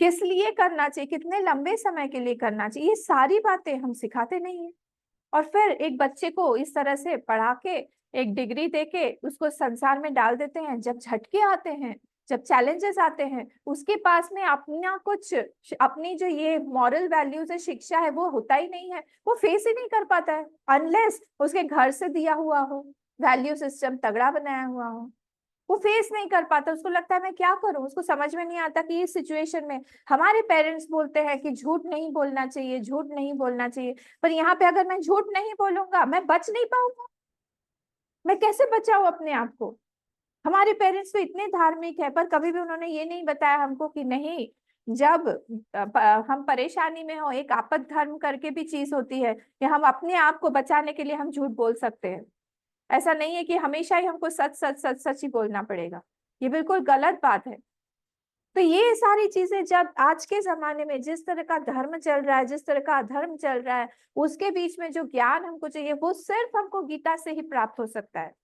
किस लिए करना चाहिए, कितने लंबे समय के लिए करना चाहिए, ये सारी बातें हम सिखाते नहीं है। और फिर एक बच्चे को इस तरह से पढ़ा के, एक डिग्री देके उसको संसार में डाल देते हैं। जब झटके आते हैं, जब चैलेंजेस आते हैं, उसके पास में अपना कुछ, अपनी जो ये मॉरल वैल्यूज है, शिक्षा है, वो होता ही नहीं है, वो फेस ही नहीं कर पाता है, अनलेस उसके घर से दिया हुआ हो, वैल्यू सिस्टम तगड़ा बनाया हुआ हो। वो फेस नहीं कर पाता, उसको लगता है मैं क्या करूं, उसको समझ में नहीं आता कि इस सिचुएशन में हमारे पेरेंट्स बोलते हैं कि झूठ नहीं बोलना चाहिए, झूठ नहीं बोलना चाहिए, पर यहाँ पे अगर मैं झूठ नहीं बोलूंगा मैं बच नहीं पाऊंगा, मैं कैसे बचाऊं अपने आप को? हमारे पेरेंट्स तो इतने धार्मिक है, पर कभी भी उन्होंने ये नहीं बताया हमको कि नहीं, जब हम परेशानी में हो, एक आपद धर्म करके भी चीज होती है कि हम अपने आप को बचाने के लिए हम झूठ बोल सकते हैं। ऐसा नहीं है कि हमेशा ही हमको सच सच सच सच ही बोलना पड़ेगा, ये बिल्कुल गलत बात है। तो ये सारी चीजें जब आज के जमाने में जिस तरह का धर्म चल रहा है, जिस तरह का अधर्म चल रहा है, उसके बीच में जो ज्ञान हमको चाहिए वो सिर्फ हमको गीता से ही प्राप्त हो सकता है।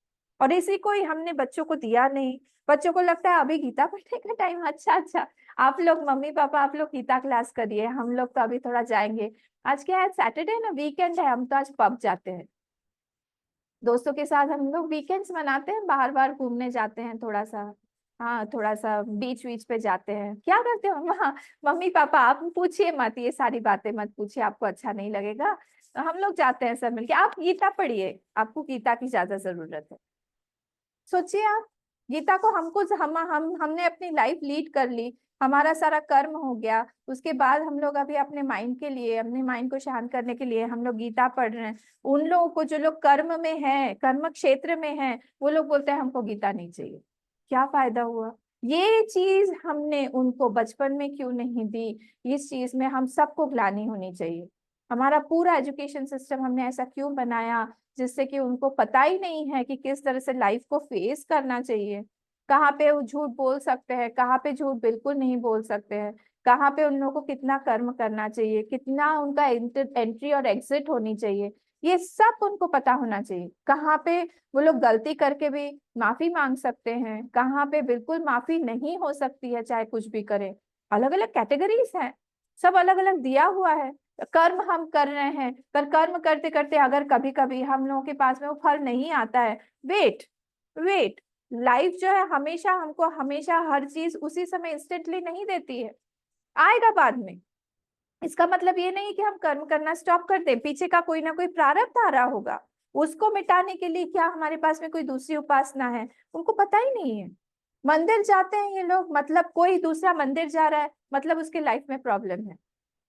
और इसी को ही हमने बच्चों को दिया नहीं। बच्चों को लगता है अभी गीता पढ़ने का टाइम, अच्छा अच्छा आप लोग मम्मी पापा आप लोग गीता क्लास करिए, हम लोग तो अभी थोड़ा जाएंगे। आज क्या है, सैटरडे ना, वीकेंड है, हम तो आज पब जाते हैं दोस्तों के साथ। हम लोग वीकेंड्स मनाते हैं, बाहर बाहर घूमने जाते हैं थोड़ा सा। हाँ, थोड़ा सा बीच बीच पे जाते हैं। क्या करते हो वहाँ? मम्मी पापा आप पूछिए मत, ये सारी बातें मत पूछिए, आपको अच्छा नहीं लगेगा। तो हम लोग जाते हैं सब मिलके। आप गीता पढ़िए, आपको गीता की ज्यादा जरूरत है। सोचिए आप, गीता को हमको हमने अपनी लाइफ लीड कर ली, हमारा सारा कर्म हो गया, उसके बाद हम लोग अभी अपने माइंड के लिए, अपने माइंड को शांत करने के लिए हम लोग गीता पढ़ रहे हैं। उन लोगों को जो लोग कर्म में है, कर्म क्षेत्र में है, वो लोग बोलते हैं हमको गीता नहीं चाहिए। क्या फायदा हुआ? ये चीज हमने उनको बचपन में क्यों नहीं दी? इस चीज में हम सबको ग्लानि होनी चाहिए। हमारा पूरा एजुकेशन सिस्टम हमने ऐसा क्यों बनाया जिससे कि उनको पता ही नहीं है कि किस तरह से लाइफ को फेस करना चाहिए, कहाँ पे वो झूठ बोल सकते हैं, कहाँ पे झूठ बिल्कुल नहीं बोल सकते हैं, कहाँ पे उन लोगों को कितना कर्म करना चाहिए, कितना उनका एंट्री और एग्जिट होनी चाहिए, ये सब उनको पता होना चाहिए। कहाँ पे वो लोग गलती करके भी माफी मांग सकते हैं, कहाँ पे बिल्कुल माफी नहीं हो सकती है चाहे कुछ भी करें। अलग अलग कैटेगरीज हैं, सब अलग अलग दिया हुआ है। कर्म हम कर रहे हैं, पर कर्म करते करते अगर कभी कभी हम लोगों के पास में वो फल नहीं आता है, वेट वेट, लाइफ जो है हमेशा हमको हमेशा हर चीज उसी समय इंस्टेंटली नहीं देती है, आएगा बाद में। इसका मतलब ये नहीं कि हम कर्म करना स्टॉप कर दें, पीछे का कोई ना कोई प्रारब्ध आ रहा होगा, उसको मिटाने के लिए क्या हमारे पास में कोई दूसरी उपासना है, उनको पता ही नहीं है। मंदिर जाते हैं ये लोग, मतलब कोई दूसरा मंदिर जा रहा है, मतलब उसके लाइफ में प्रॉब्लम है।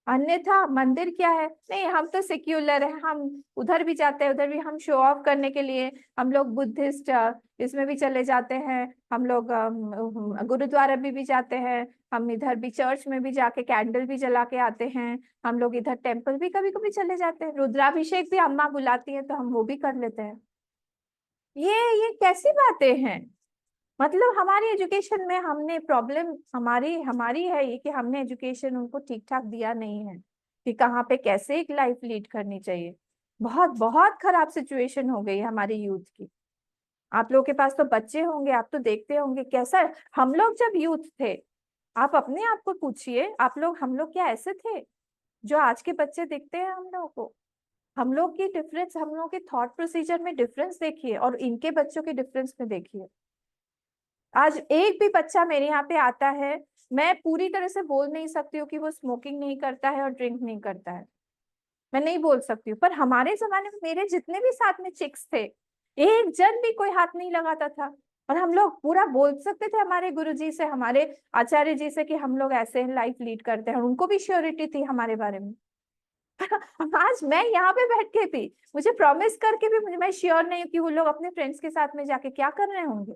अन्यथा मंदिर क्या है, नहीं हम तो सेक्युलर है, हम उधर भी जाते हैं, उधर भी हम शो ऑफ करने के लिए हम लोग बुद्धिस्ट इसमें भी चले जाते हैं, हम लोग गुरुद्वारा भी जाते हैं, हम इधर भी चर्च में भी जाके कैंडल भी जला के आते हैं, हम लोग इधर टेम्पल भी कभी कभी चले जाते हैं, रुद्राभिषेक भी अम्मा बुलाती है तो हम वो भी कर लेते हैं। ये कैसी बातें हैं? मतलब हमारी एजुकेशन में हमने प्रॉब्लम, हमारी हमारी है ये कि हमने एजुकेशन उनको ठीक ठाक दिया नहीं है कि कहाँ पे कैसे एक लाइफ लीड करनी चाहिए। बहुत बहुत खराब सिचुएशन हो गई है हमारी यूथ की। आप लोगों के पास तो बच्चे होंगे, आप तो देखते होंगे कैसा हम लोग जब यूथ थे। आप अपने आप को पूछिए, आप लोग हम लोग क्या ऐसे थे जो आज के बच्चे दिखते हैं हम लोगों को? हम लोग की डिफरेंस, हम लोग के थॉट प्रोसीजर में डिफरेंस देखिए और इनके बच्चों के डिफरेंस में देखिए। आज एक भी बच्चा मेरे यहाँ पे आता है, मैं पूरी तरह से बोल नहीं सकती हूँ कि वो स्मोकिंग नहीं करता है और ड्रिंक नहीं करता है, मैं नहीं बोल सकती हूँ। पर हमारे जमाने में मेरे जितने भी साथ में चिक्स थे, एक जन भी कोई हाथ नहीं लगाता था। और हम लोग पूरा बोल सकते थे हमारे गुरुजी से, हमारे आचार्य जी से कि हम लोग ऐसे लाइफ लीड करते हैं, उनको भी श्योरिटी थी हमारे बारे में। आज मैं यहाँ पे बैठ के भी, मुझे प्रॉमिस करके भी मुझे, मैं श्योर नहीं हूँ कि वो लोग अपने फ्रेंड्स के साथ में जाके क्या कर रहे होंगे।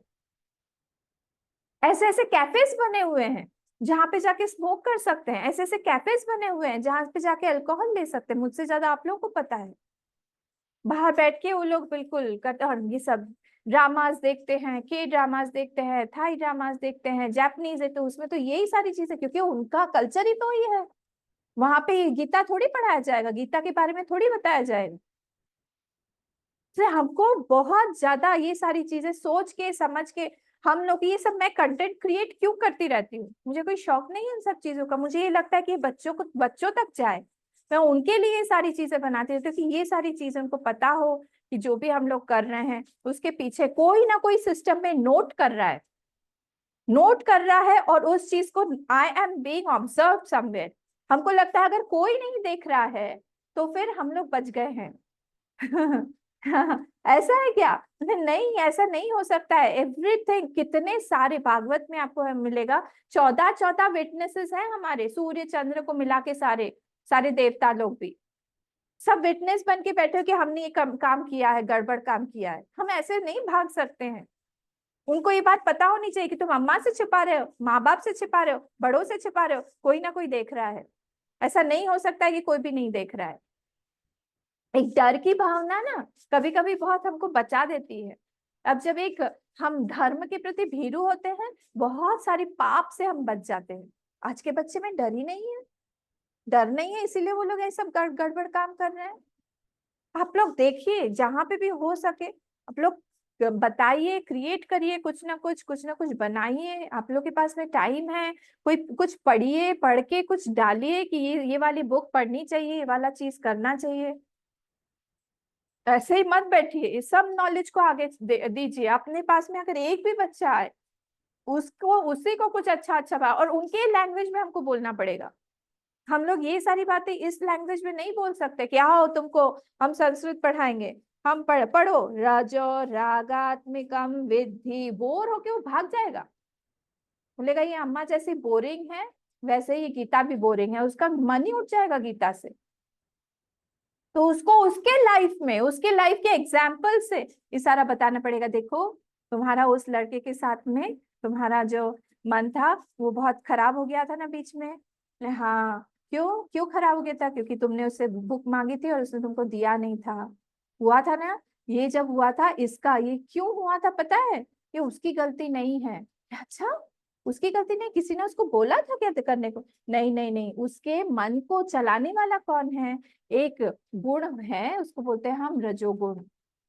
ऐसे ऐसे कैफेज बने हुए हैं जहां पे जाके स्मोक कर सकते हैं, ऐसे ऐसे कैफेज बने हुए हैं जहां पे जाके अल्कोहल ले सकते हैं, मुझसे ज्यादा आप लोगों को पता है। बाहर बैठ के वो लोग बिल्कुल करते, और ये सब ड्रामास देखते हैं, के ड्रामास देखते हैं, थाई ड्रामास देखते हैं, जापानीज है तो उसमें तो यही सारी चीजें, क्योंकि उनका कल्चर ही तो ये है। वहां पे गीता थोड़ी पढ़ाया जाएगा, गीता के बारे में थोड़ी बताया जाएगा। तो हमको बहुत ज्यादा ये सारी चीजें सोच के समझ के, हम लोग ये सब, मैं कंटेंट क्रिएट क्यों करती रहती हूँ, मुझे कोई शौक नहीं है इन सब चीजों का, मुझे ये लगता है कि बच्चों को, बच्चों तक जाए, मैं उनके लिए ये सारी चीजें बनाती रहती हूँ कि ये सारी चीजें उनको पता हो कि जो भी हम लोग कर रहे हैं उसके पीछे कोई ना कोई सिस्टम में नोट कर रहा है, नोट कर रहा है, और उस चीज को I am being observe somewhere. हमको लगता है अगर कोई नहीं देख रहा है तो फिर हम लोग बच गए हैं। ऐसा है क्या? नहीं, ऐसा नहीं हो सकता है। एवरीथिंग, कितने सारे भागवत में आपको मिलेगा, 14 विटनेसेस हैं हमारे, सूर्य चंद्र को मिला के सारे सारे देवता लोग भी सब विटनेस बन के बैठे हो कि हमने ये काम किया है, गड़बड़ काम किया है। हम ऐसे नहीं भाग सकते हैं। उनको ये बात पता होनी चाहिए कि तुम अम्मा से छिपा रहे हो, माँ बाप से छिपा रहे हो, बड़ों से छिपा रहे हो, कोई ना कोई देख रहा है। ऐसा नहीं हो सकता है कि कोई भी नहीं देख रहा है। एक डर की भावना ना कभी कभी बहुत हमको बचा देती है। अब जब एक हम धर्म के प्रति भीरू होते हैं, बहुत सारी पाप से हम बच जाते हैं। आज के बच्चे में डर ही नहीं है, डर नहीं है, इसीलिए वो लोग ये सब गड़बड़ काम कर रहे हैं। आप लोग देखिए, जहां पे भी हो सके आप लोग बताइए, क्रिएट करिए, कुछ ना कुछ बनाइए। आप लोग के पास में टाइम है, कोई कुछ पढ़िए, पढ़ के कुछ डालिए कि ये वाली बुक पढ़नी चाहिए, ये वाला चीज करना चाहिए। ऐसे ही मत बैठिए, इस सब नॉलेज को आगे दीजिए। अपने पास में अगर एक भी बच्चा है, उसको उसी को कुछ अच्छा अच्छा और उनके लैंग्वेज में हमको बोलना पड़ेगा। हम लोग ये सारी बातें इस लैंग्वेज में नहीं बोल सकते कि आओ तुमको हम संस्कृत पढ़ाएंगे। हम पढ़ो रजो रागात्मिकम विद्धि, बोर होके वो भाग जाएगा, बोलेगा ये अम्मा जैसी बोरिंग है, वैसे ही गीता भी बोरिंग है, उसका मन ही उठ जाएगा गीता से। तो उसको उसके लाइफ के एग्जाम्पल से ये सारा बताना पड़ेगा। देखो तुम्हारा उस लड़के के साथ में तुम्हारा जो मन था वो बहुत खराब हो गया था ना बीच में। हाँ, क्यों क्यों खराब हो गया था? क्योंकि तुमने उससे बुक मांगी थी और उसने तुमको दिया नहीं था। हुआ था ना? ये जब हुआ था, इसका ये क्यों हुआ था पता है? ये उसकी गलती नहीं है। अच्छा, उसकी गलती नहीं? किसी ने उसको बोला था क्या करने को? नहीं नहीं नहीं, उसके मन को चलाने वाला कौन है? एक गुण है, उसको बोलते हैं हम रजोगुण।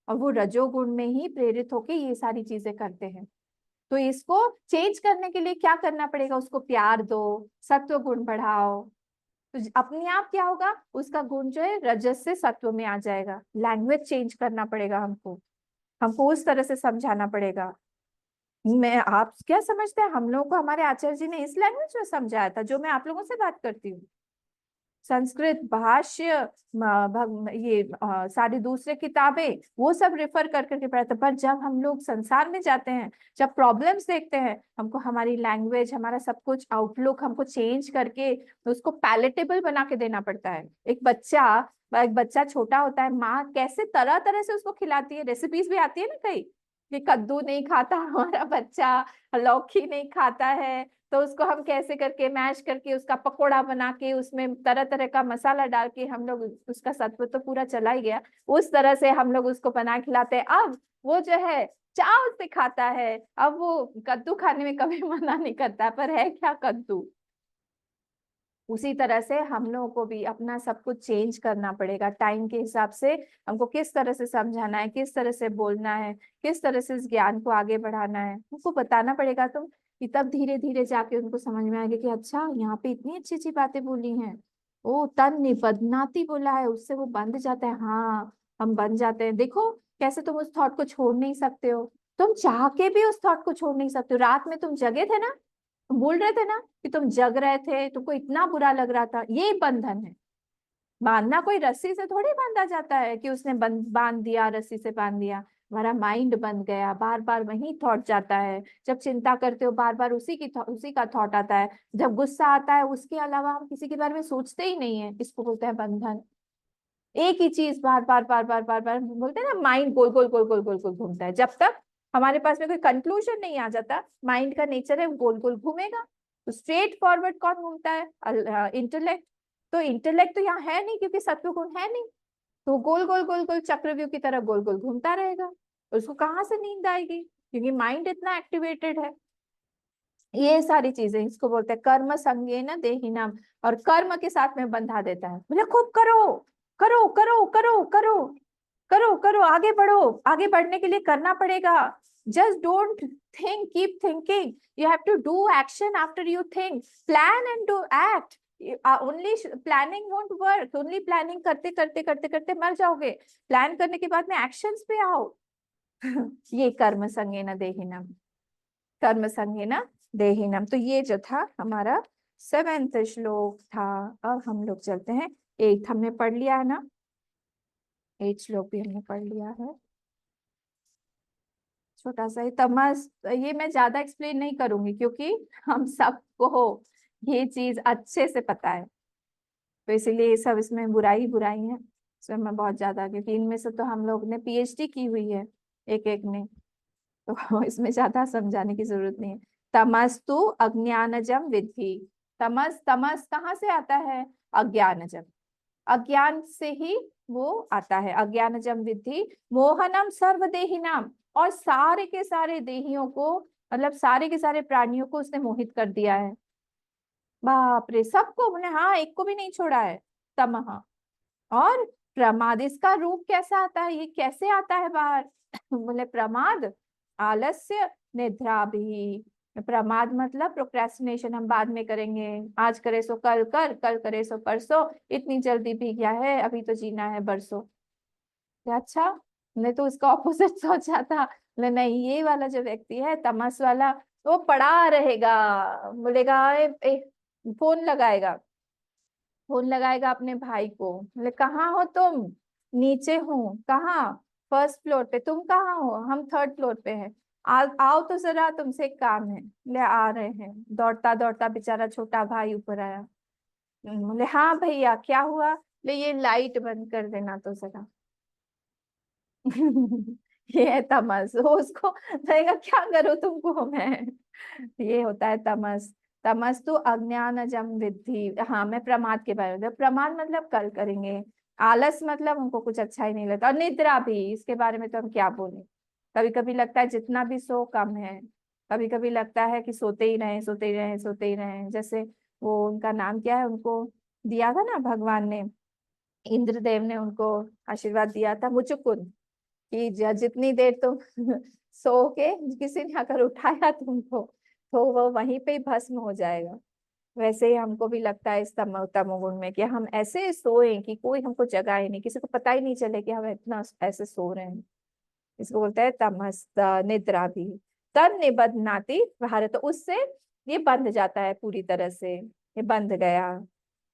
और वो रजोगुण में ही प्रेरित होके ये सारी चीजें करते हैं। तो इसको चेंज करने के लिए क्या करना पड़ेगा? उसको प्यार दो, सत्व गुण बढ़ाओ, तो अपने आप क्या होगा? उसका गुण जो है रजस से सत्व में आ जाएगा। लैंग्वेज चेंज करना पड़ेगा हमको, हमको उस तरह से समझाना पड़ेगा। मैं आप क्या समझते हैं, हम लोगों को हमारे आचार्य जी ने इस लैंग्वेज में समझाया था जो मैं आप लोगों से बात करती हूँ। संस्कृत भाष्य, ये सारी दूसरे किताबें, वो सब रेफर कर करके पढ़ते। पर जब हम लोग संसार में जाते हैं, जब प्रॉब्लम्स देखते हैं, हमको हमारी लैंग्वेज, हमारा सब कुछ आउटलुक हमको चेंज करके उसको पैलेटेबल बना के देना पड़ता है। एक बच्चा छोटा होता है, माँ कैसे तरह तरह से उसको खिलाती है। रेसिपीज भी आती है ना कई, कि कद्दू नहीं खाता हमारा बच्चा, लौकी नहीं खाता है, तो उसको हम कैसे करके मैश करके उसका पकोड़ा बना के उसमें तरह तरह का मसाला डाल के हम लोग, उसका सत्व तो पूरा चला ही गया, उस तरह से हम लोग उसको बना खिलाते हैं। अब वो जो है चाव से खाता है। अब वो कद्दू खाने में कभी मना नहीं करता, पर है क्या कद्दू। उसी तरह से हम लोगों को भी अपना सब कुछ चेंज करना पड़ेगा टाइम के हिसाब से। हमको किस तरह से समझाना है, किस तरह से बोलना है, किस तरह से इस ज्ञान को आगे बढ़ाना है, उनको बताना पड़ेगा। तो कि तब धीरे धीरे जाके उनको समझ में आएगा कि अच्छा यहाँ पे इतनी अच्छी अच्छी बातें बोली हैं। ओ तन निबध्नाति बोला है, उससे वो बंध जाता है। हाँ, हम बन जाते हैं। देखो कैसे तुम उस थॉट को छोड़ नहीं सकते हो, तुम चाह के भी उस थॉट को छोड़ नहीं सकते हो। रात में तुम जगे थे ना, तुम बोल रहे थे ना कि तुम जग रहे थे, तुमको इतना बुरा लग रहा था। ये बंधन है। बांधना कोई रस्सी से थोड़ी बांधा जाता है कि उसने बांध दिया, रस्सी से बांध दिया। हमारा माइंड बंध गया, बार बार वही थॉट जाता है। जब चिंता करते हो बार बार उसी का थॉट आता है। जब गुस्सा आता है उसके अलावा हम किसी के बारे में सोचते ही नहीं है। इसको बोलते हैं बंधन। एक ही चीज बार बार बार बार बार बार बोलते हैं ना, माइंड गोल गोल गोल गोल गोल गोल घूमता है। जब तक हमारे पास में कोई कंक्लूजन नहीं आ जाता, माइंड का नेचर है गोल गोल घूमेगा। तो स्ट्रेट फॉरवर्ड कौन घूमता है? इंटेलेक्ट। तो इंटेलेक्ट तो यहाँ है नहीं, क्योंकि सत्व गुण है नहीं। तो गोल गोल गोल गोल चक्रव्यूह की तरह गोल गोल घूमता रहेगा। उसको कहाँ से नींद आएगी? क्योंकि माइंड इतना एक्टिवेटेड है। ये सारी चीजें, इसको बोलते हैं कर्म संगेन देहिनाम। और कर्म के साथ में बंधा देता है। बोले खूब करो करो करो करो करो करो करो, आगे बढ़ो। आगे बढ़ने के लिए करना पड़ेगा। Just don't think, keep thinking. You have to do action after you think. Plan and do act. Only planning won't work. Only planning करते करते करते करते मर जाओगे। प्लान करने के बाद में एक्शंस पे आओ। ये कर्म संगेन देहिनम, कर्म संगेन देहिनम। तो ये जो था हमारा 7वां श्लोक था। अब हम लोग चलते हैं, 8 हमने पढ़ लिया है ना, 8 श्लोक भी हमने पढ़ लिया है। छोटा सा ही तमस, ये मैं ज्यादा एक्सप्लेन नहीं करूंगी क्योंकि हम सबको ये चीज अच्छे से पता है। तो इसीलिए ये सब इसमें बुराई बुराई है इसमें मैं बहुत ज्यादा, क्योंकि इनमें से तो हम लोग ने पीएचडी की हुई है एक एक ने, तो इसमें ज्यादा समझाने की जरूरत नहीं है। तमस्तु अज्ञानजम विद्धि। तमस, तमस कहाँ से आता है? अज्ञानजम, अज्ञान से ही वो आता है। अज्ञानजम विद्धि मोहनम सर्वदेहिनाम। और सारे के सारे देहियों को, मतलब सारे के सारे प्राणियों को उसने मोहित कर दिया है। बाप रे, सबको, हमने हाँ एक को भी नहीं छोड़ा है। तमह। और प्रमाद, इसका रूप कैसा आता है, ये कैसे आता है बाहर? बोले प्रमाद आलस्य निद्रा भी। प्रमाद मतलब प्रोक्रेस्टिनेशन, हम बाद में करेंगे, आज करे सो कल कर, कल करे सो परसों, इतनी जल्दी भी क्या है, अभी तो जीना है बरसों। अच्छा, मैं तो उसका ऑपोजिट सोचा था। नहीं, ये वाला जो व्यक्ति है तमस वाला, वो पड़ा रहेगा, बोलेगा फोन लगाएगा, फोन लगाएगा अपने भाई को, बोले कहाँ हो तुम? नीचे हूँ। कहाँ? फर्स्ट फ्लोर पे। तुम कहाँ हो? हम थर्ड फ्लोर पे हैं। आओ तो जरा, तुमसे एक काम है। ले आ रहे हैं, दौड़ता दौड़ता बेचारा छोटा भाई ऊपर आया। बोले हाँ भैया क्या हुआ? ले ये लाइट बंद कर देना तो जरा। ये है तमस। वो उसको लगेगा क्या करूं तुमको मैं। ये होता है तमस। तमस तो अज्ञानजम विद्धि। हाँ, मैं प्रमाद के बारे में, प्रमाद मतलब कल करेंगे, आलस मतलब उनको कुछ अच्छा ही नहीं लगता, और निद्रा भी, इसके बारे में तो हम क्या बोले। कभी कभी लगता है जितना भी सो कम है, कभी कभी लगता है कि सोते ही रहे, सोते ही रहे, सोते ही रहे। जैसे वो उनका नाम क्या है, उनको दिया था ना भगवान ने, इंद्रदेव ने उनको आशीर्वाद दिया था, मुचुकुंद, कि जितनी देर तुम सो के किसी ने अगर उठाया तुमको, तो वो वहीं पे ही भस्म हो जाएगा। वैसे ही हमको भी लगता है इस तमोगुण में, कि हम ऐसे सोए कि कोई हमको जगाए नहीं, किसी को पता ही नहीं चले कि हम इतना ऐसे सो रहे हैं। इसको बोलते हैं तमस निद्रा भी। तद निबध्नाति भारत, उससे ये बंध जाता है पूरी तरह से, ये बंध गया।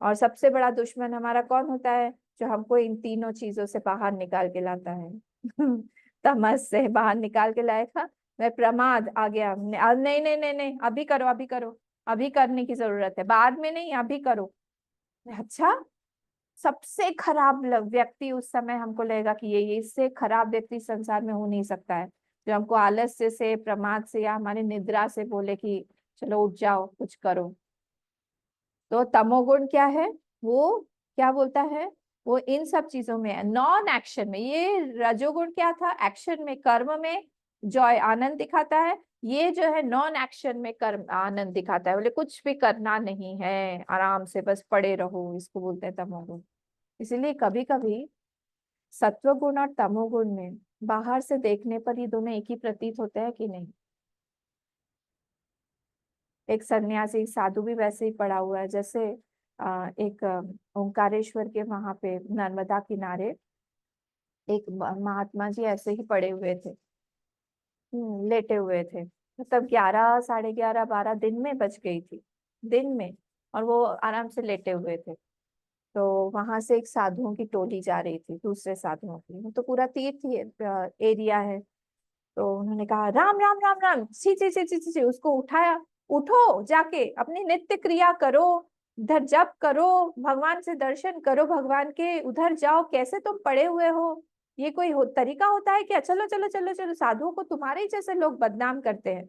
और सबसे बड़ा दुश्मन हमारा कौन होता है? जो हमको इन तीनों चीजों से बाहर निकाल के लाता है। तमस से बाहर निकाल के लाएगा। मैं प्रमाद आ गया, नहीं नहीं नहीं नहीं, अभी करो, अभी करो, अभी करने की जरूरत है, बाद में नहीं, अभी करो। अच्छा, सबसे खराब व्यक्ति उस समय हमको लगेगा कि ये इससे खराब व्यक्ति संसार में हो नहीं सकता है, जो हमको आलस्य से, प्रमाद से, या हमारी निद्रा से बोले कि चलो उठ जाओ, कुछ करो। तो तमोगुण क्या है? वो क्या बोलता है? वो इन सब चीजों में है, नॉन एक्शन में। ये रजोगुण क्या था? एक्शन में, कर्म में जॉय, आनंद दिखाता है। ये जो है नॉन एक्शन में कर्म आनंद दिखाता है, बोले कुछ भी करना नहीं है, आराम से बस पड़े रहो, इसको बोलते हैं तमोगुण। इसलिए कभी कभी सत्व गुण और तमोगुण में बाहर से देखने पर ये दोनों एक ही प्रतीत होते हैं कि नहीं? एक सन्यासी, एक साधु भी वैसे ही पड़ा हुआ है, जैसे एक ओंकारेश्वर के वहां पे नर्मदा किनारे एक महात्मा जी ऐसे ही पड़े हुए थे, लेटे हुए थे। मतलब 11, साढ़े 11, 12 दिन में बज गई थी, दिन में, और वो आराम से लेटे हुए थे। तो वहां से एक साधुओं की टोली जा रही थी, दूसरे साधुओं की, वो तो पूरा तीर्थ एरिया है। तो उन्होंने कहा राम राम राम राम, छी छी छी छी छी छी, उसको उठाया, उठो जाके अपनी नित्य क्रिया करो, इधर जप करो, भगवान से दर्शन करो, भगवान के उधर जाओ, कैसे तुम पड़े हुए हो? ये कोई तरीका होता है क्या? चलो चलो चलो चलो, साधुओं को तुम्हारे ही जैसे लोग बदनाम करते हैं,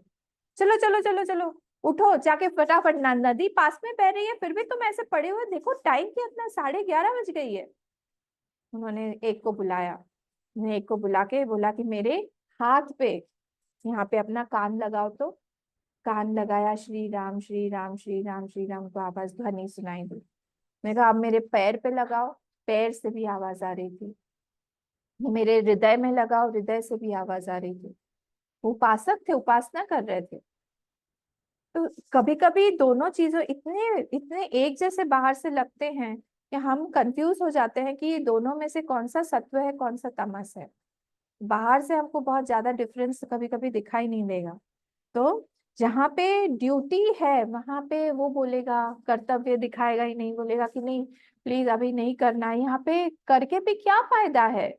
चलो चलो चलो चलो, उठो जाके फटाफट, नदी पास में बह रही है फिर भी तुम ऐसे पड़े हुए, देखो टाइम कितना, 11:30 बज गई है। उन्होंने एक को बुलाया, उन्हें एक को बुला के बोला कि मेरे हाथ पे, यहाँ पे अपना कान लगाओ। तो कान लगाया, श्री राम श्री राम श्री राम श्री राम को आवाज ध्वनि सुनाई दी। मैं कहा अब मेरे पैर पे लगाओ, पैर से भी आवाज आ रही थी। मेरे हृदय में लगाओ, हृदय से भी आवाज आ रही थी। वो उपासक थे, उपासना कर रहे थे। तो कभी कभी दोनों चीजों इतने इतने एक जैसे बाहर से लगते हैं कि हम कंफ्यूज हो जाते हैं कि दोनों में से कौन सा सत्व है, कौन सा तमस है। बाहर से हमको बहुत ज्यादा डिफरेंस कभी कभी दिखाई नहीं देगा। तो जहाँ पे ड्यूटी है वहां पे वो बोलेगा, कर्तव्य दिखाएगा ही नहीं, बोलेगा कि नहीं प्लीज अभी नहीं करना है, यहाँ पे करके भी क्या फायदा है,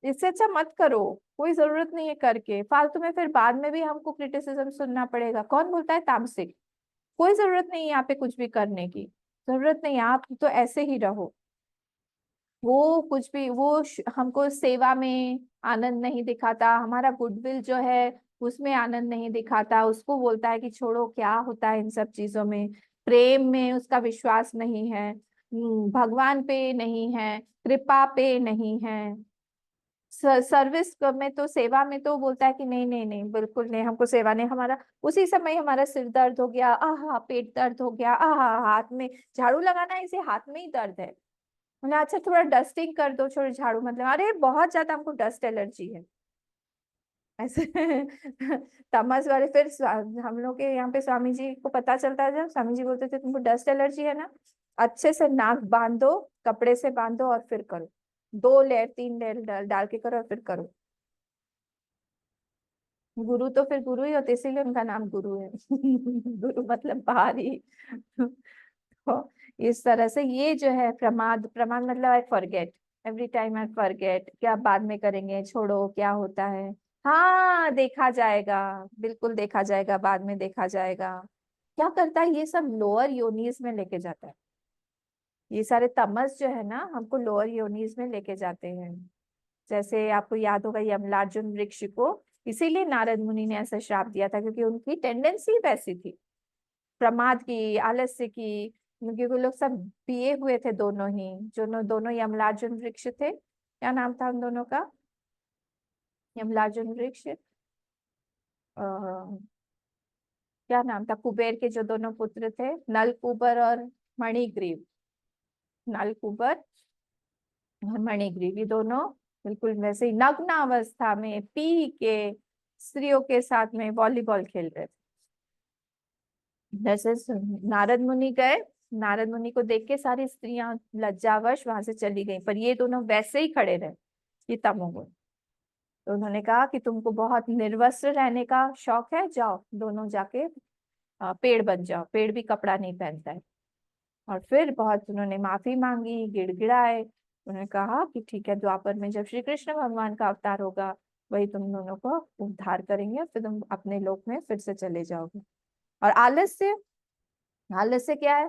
इससे अच्छा मत करो, कोई जरूरत नहीं है करके फालतू में, फिर बाद में भी हमको क्रिटिसिज्म सुनना पड़ेगा। कौन बोलता है तामसिक? कोई जरूरत नहीं है यहाँ पे कुछ भी करने की, जरूरत नहीं है, आप तो ऐसे ही रहो। वो कुछ भी, वो हमको सेवा में आनंद नहीं दिखाता, हमारा गुडविल जो है उसमें आनंद नहीं दिखाता, उसको बोलता है कि छोड़ो, क्या होता है इन सब चीजों में। प्रेम में उसका विश्वास नहीं है, भगवान पे नहीं है, कृपा पे नहीं है, सर्विस में तो, सेवा में तो बोलता है कि नहीं नहीं नहीं, बिल्कुल नहीं, हमको सेवा नहीं। हमारा उसी समय हमारा सिर दर्द हो गया, आहा पेट दर्द हो गया, आहा हाथ में झाड़ू लगाना है, इसे हाथ में ही दर्द है। बोले अच्छा थोड़ा डस्टिंग कर दो, छोड़ झाड़ू, मतलब अरे बहुत ज्यादा हमको डस्ट एलर्जी है ऐसे तमस वाले। फिर हम लोग के यहाँ पे स्वामी जी को पता चलता है, जब स्वामी जी बोलते थे तुमको डस्ट एलर्जी है ना, अच्छे से नाक बांधो, कपड़े से बांधो और फिर करो, 2 लेयर 3 लेयर डाल के करो और फिर करो। गुरु तो फिर गुरु ही होते, इसीलिए उनका नाम गुरु है गुरु मतलब बाहरी तो इस तरह से ये जो है प्रमाद, प्रमाद मतलब I forget, every time I forget, क्या बाद में करेंगे, छोड़ो क्या होता है, हाँ देखा जाएगा, बिल्कुल देखा जाएगा, बाद में देखा जाएगा। क्या करता है ये सब, लोअर योनीज में लेके जाता है। ये सारे तमस जो है ना हमको लोअर योनीज में लेके जाते हैं। जैसे आपको याद होगा यमलार्जुन वृक्ष को इसीलिए नारद मुनि ने ऐसा श्राप दिया था, क्योंकि उनकी टेंडेंसी वैसी थी, प्रमाद की, आलस्य की, क्योंकि वो लोग सब पिए हुए थे दोनों ही, जो दोनों यमलार्जुन वृक्ष थे। क्या नाम था उन दोनों का? यमलार्जुन वृक्ष, क्या नाम था? कुबेर के जो दोनों पुत्र थे, नलकूबर और मणिग्रीव, नलकूबर और मणिग्रीव, ये दोनों बिल्कुल वैसे ही नग्न अवस्था में पी के स्त्रियों के साथ में वॉलीबॉल खेल रहे थे। जैसे नारद मुनि गए, नारद मुनि को देख के सारी स्त्रियां लज्जावश वहां से चली गई, पर ये दोनों वैसे ही खड़े रहे, ये तमोगुण। तो उन्होंने कहा कि तुमको बहुत निर्वस्त्र रहने का शौक है, जाओ दोनों जाके पेड़ बन जाओ, पेड़ भी कपड़ा नहीं पहनता है। और फिर बहुत उन्होंने माफी मांगी, गिड़गिड़ाए, उन्होंने कहा कि ठीक है, द्वापर में जब श्री कृष्ण भगवान का अवतार होगा वही तुम दोनों को उद्धार करेंगे, फिर तुम अपने लोक में फिर से चले जाओगे। और आलस्य, आलस्य क्या है?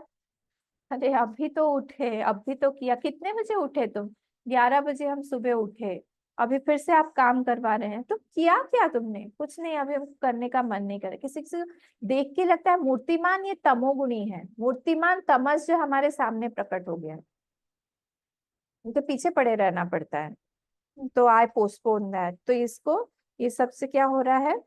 अरे अभी तो उठे, अभी तो किया, कितने बजे उठे तुम? 11 बजे हम सुबह उठे, अभी फिर से आप काम करवा रहे हैं, तो किया क्या तुमने? कुछ नहीं, अभी हमको करने का मन नहीं करे। किसी से देख के लगता है मूर्तिमान, ये तमोगुणी है, मूर्तिमान तमस जो हमारे सामने प्रकट हो गया है, उनके पीछे पड़े रहना पड़ता है। तो आई पोस्टपोन दैट। तो इसको, ये सबसे क्या हो रहा है,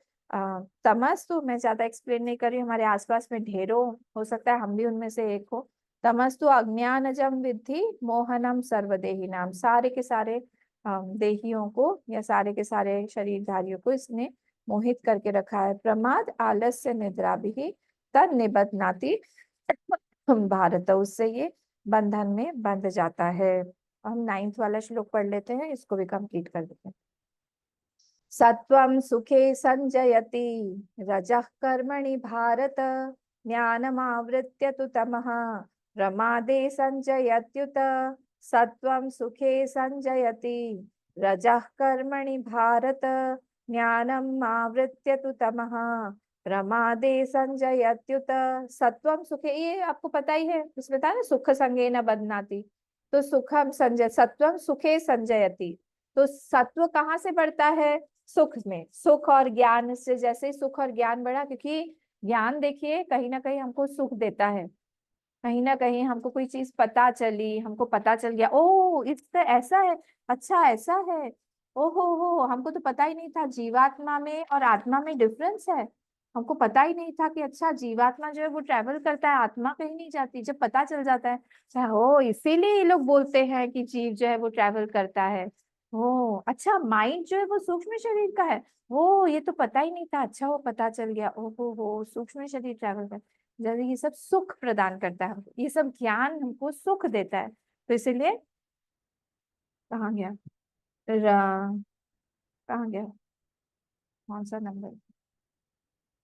तमस, तो मैं ज्यादा एक्सप्लेन नहीं कर रही हूँ, हमारे आसपास में ढेरों, हो सकता है हम भी उनमें से एक हो। तमस तो अज्ञानजम विद्धि मोहनम सर्वदेही नाम, सारे के सारे देहियों को या सारे के सारे शरीरधारियों को इसने मोहित करके रखा है। प्रमाद आलस्य निद्रा भी तद निबध्नाति भारत, उससे ये बंधन में बंध जाता है। हम 9th वाला श्लोक पढ़ लेते हैं, इसको भी कंप्लीट कर देते हैं। सत्वं सुखे संजयति रजः कर्मणि भारत, ज्ञानमावृत्य तु तमः प्रमादे संजयत्युत। सत्वं सुखे संजयति रजः कर्मणि भारत, ज्ञानम आवृत्य तु तमः प्रमादे संजयत्युत। सत्वम सुखे, ये आपको पता ही है, इसमें था ना सुख संगेन बध्नाति, तो सुखम संजय, सत्वम सुखे संजयति, तो सत्व कहाँ से बढ़ता है? सुख में, सुख और ज्ञान से। जैसे ही सुख और ज्ञान बढ़ा, क्योंकि ज्ञान देखिए कहीं ना कहीं हमको सुख देता है, कहीं ना कहीं हमको कोई चीज पता चली, हमको पता चल गया, ओ इससे ऐसा है, अच्छा ऐसा है, ओ हो, हमको तो पता ही नहीं था जीवात्मा में और आत्मा में डिफरेंस है, हमको पता ही नहीं था कि अच्छा जीवात्मा जो है वो ट्रैवल करता है, आत्मा कहीं नहीं जाती, जब पता चल जाता है, अच्छा हो, इसीलिए ये लोग बोलते हैं कि जीव जो है वो ट्रैवल करता है। ओ अच्छा, माइंड जो है वो सूक्ष्म शरीर का है, ओ ये तो पता ही नहीं था, अच्छा वो पता चल गया, ओ हो, सूक्ष्म शरीर ट्रैवल कर, जैसे ये सब सुख प्रदान करता है हमको, ये सब ज्ञान हमको सुख देता है। तो इसीलिए कहाँ गया, कहाँ गया, कौन सा नंबर?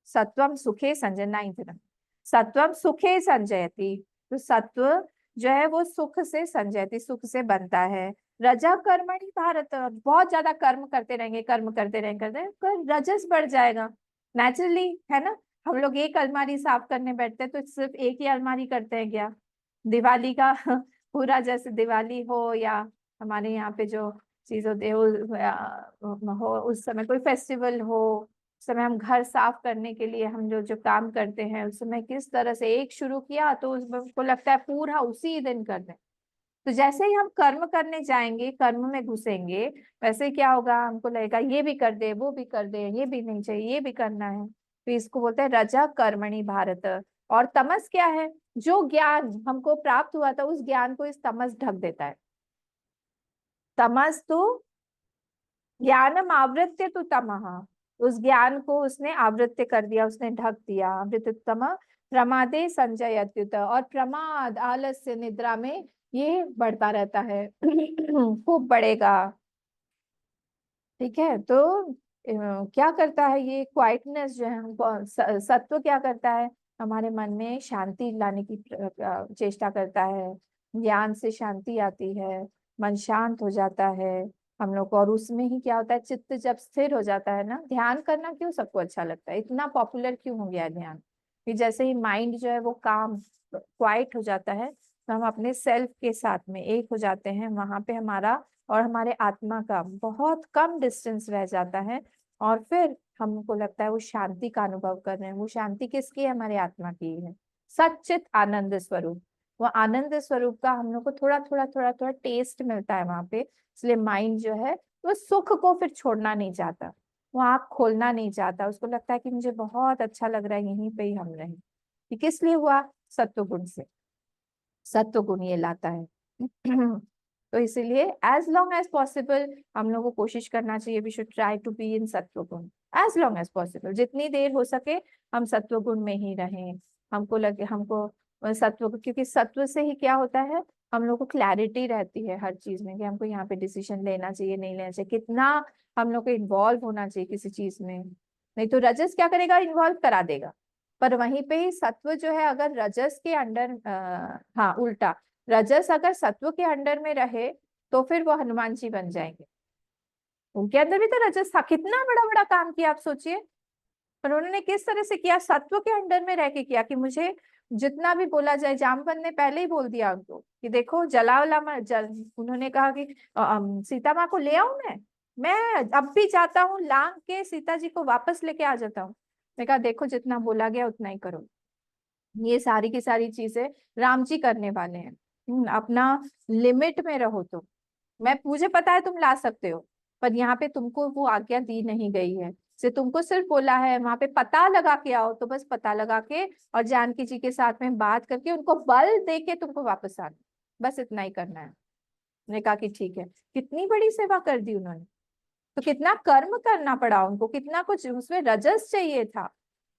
सत्वम सुखे संजय, 9th नंबर, सत्वम सुखे संजयति, तो सत्व जो है वो सुख से संजयति, सुख से बनता है। रजा कर्मणि भारत, बहुत ज्यादा कर्म करते रहेंगे, कर्म करते रहेंगे, रजस बढ़ जाएगा नेचुरली, है ना। हम लोग एक अलमारी साफ करने बैठते हैं तो सिर्फ एक ही अलमारी करते हैं क्या? दिवाली का पूरा, जैसे दिवाली हो या हमारे यहाँ पे जो चीज होती है हो, उस समय कोई फेस्टिवल हो, उस समय हम घर साफ करने के लिए हम जो जो काम करते हैं, उस समय किस तरह से एक शुरू किया तो उसको लगता है पूरा उसी दिन कर दें। तो जैसे ही हम कर्म करने जाएंगे, कर्म में घुसेंगे, वैसे क्या होगा, हमको लगेगा ये भी कर दे, वो भी कर दे, ये भी नहीं चाहिए, ये भी करना है। तो इसको बोलते हैं रजा कर्मणि भारत। और तमस क्या है? जो ज्ञान हमको प्राप्त हुआ था उस ज्ञान को इस तमस ढक देता है। तमस्तु ज्ञानम आवृत्य तु तमः, उस ज्ञान को उसने आवृत्य कर दिया, उसने ढक दिया। आवृततम प्रमादे संजयत्युत, और प्रमाद आलस्य निद्रा में ये बढ़ता रहता है खूब बढ़ेगा। ठीक है, तो क्या करता है ये क्वाइटनेस जो है सत्व क्या करता है, हमारे मन में शांति लाने की चेष्टा करता है। ज्ञान से शांति आती है, मन शांत हो जाता है हम लोग को। और उसमें ही क्या होता है, चित्त जब स्थिर हो जाता है ना, ध्यान करना क्यों सबको अच्छा लगता है, इतना पॉपुलर क्यों हो गया है ध्यान, कि जैसे ही माइंड जो है वो काम क्वाइट हो जाता है, तो हम अपने सेल्फ के साथ में एक हो जाते हैं। वहां पे हमारा और हमारे आत्मा का बहुत कम डिस्टेंस रह जाता है, और फिर हमको लगता है वो शांति का अनुभव कर रहे हैं। वो शांति किसकी है, हमारे आत्मा की है, सच्चित आनंद स्वरूप। वो आनंद स्वरूप का हम लोग को थोड़ा थोड़ा थोड़ा थोड़ा टेस्ट मिलता है वहां पे। इसलिए माइंड जो है वो सुख को फिर छोड़ना नहीं चाहता, वो आँख खोलना नहीं चाहता। उसको लगता है कि मुझे बहुत अच्छा लग रहा है, यहीं पे ही हम रहें। ये किस लिए हुआ, सत्व गुण से। सत्व गुण ये लाता है तो इसीलिए एज लॉन्ग एज पॉसिबल हम लोग को कोशिश करना चाहिए, we should try to be in sattva guna as long as possible. जितनी देर हो सके हम सत्व गुण में ही रहें। हमको लगे हमको सत्व, क्योंकि सत्व से ही क्या होता है, हम लोग को क्लैरिटी रहती है हर चीज में, कि हमको यहाँ पे डिसीजन लेना चाहिए नहीं लेना चाहिए, कितना हम लोग को इन्वॉल्व होना चाहिए किसी चीज में। नहीं तो रजस क्या करेगा, इन्वॉल्व करा देगा। पर वहीं पे ही सत्व जो है, अगर रजस के अंडर हाँ उल्टा, रजस अगर सत्व के अंडर में रहे तो फिर वो हनुमान जी बन जाएंगे। उनके अंदर भी तो रजस था, कितना बड़ा बड़ा काम किया आप सोचिए। पर उन्होंने किस तरह से किया, सत्व के अंडर में रह के किया, कि मुझे जितना भी बोला जाए। जामवंत ने पहले ही बोल दिया उनको कि देखो जलावला उन्होंने कहा कि सीता माँ को ले आऊं मैं अब भी जाता हूँ, लांग के सीता जी को वापस लेके आ जाता हूँ। मैं कहा देखो जितना बोला गया उतना ही करो। ये सारी की सारी चीजें राम जी करने वाले हैं। अपना लिमिट में रहो। तो मैं, मुझे पता है तुम ला सकते हो, पर यहाँ पे तुमको वो आज्ञा दी नहीं गई है। से तुमको सिर्फ बोला है वहां पे पता लगा के आओ, तो बस पता लगा के और जानकी जी के साथ में बात करके उनको बल दे के तुमको वापस आना, बस इतना ही करना है। मैंने कहा कि ठीक है। कितनी बड़ी सेवा कर दी उन्होंने, तो कितना कर्म करना पड़ा उनको, कितना कुछ उसमें रजस चाहिए था।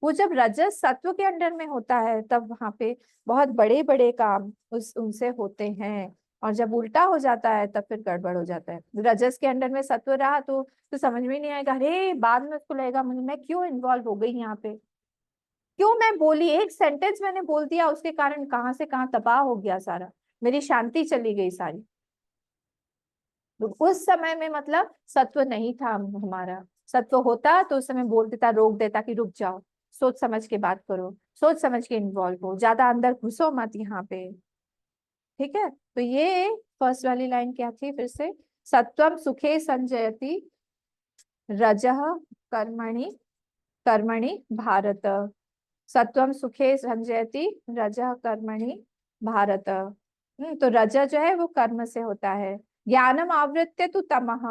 वो जब रजस सत्व के अंडर में होता है तब वहां पे बहुत बड़े बड़े काम उनसे होते हैं। और जब उल्टा हो जाता है तब फिर गड़बड़ हो जाता है। रजस के अंडर में सत्व रहा तो समझ में नहीं आएगा, अरे बाद में उसको लगेगा मुझे, मैं क्यों इन्वॉल्व हो गई यहाँ पे, क्यों मैं बोली, एक सेंटेंस मैंने बोल दिया उसके कारण कहाँ से कहाँ तबाह हो गया सारा, मेरी शांति चली गई सारी। तो उस समय में मतलब सत्व नहीं था हमारा। सत्व होता तो उस समय बोल देता, रोक देता कि रुक जाओ, सोच समझ के बात करो, सोच समझ के इन्वॉल्व हो, ज्यादा अंदर घुसो मत यहाँ पे। ठीक है, तो ये फर्स्ट वाली लाइन क्या थी फिर से, सत्वम सुखे संजयति रजः कर्मणि कर्मणि भारत। सत्वम सुखे संजयति रजः कर्मणि भारत। तो रज जो है वो कर्म से होता है। ज्ञानम आवृत्य तु तमः,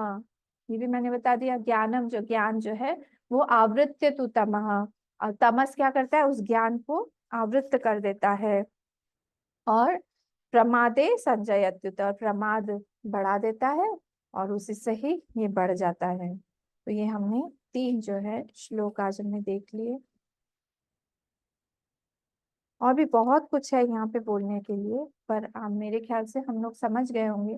ये भी मैंने बता दिया। ज्ञानम जो ज्ञान जो है वो आवृत्य तु तमः, और तमस क्या करता है, उस ज्ञान को आवृत्त कर देता है। और प्रमादे संजयत्युत, और प्रमाद बढ़ा देता है, और उसी से ही ये बढ़ जाता है। तो ये हमने 3 जो है श्लोक आज हमने देख लिए। और भी बहुत कुछ है यहाँ पे बोलने के लिए, पर मेरे ख्याल से हम लोग समझ गए होंगे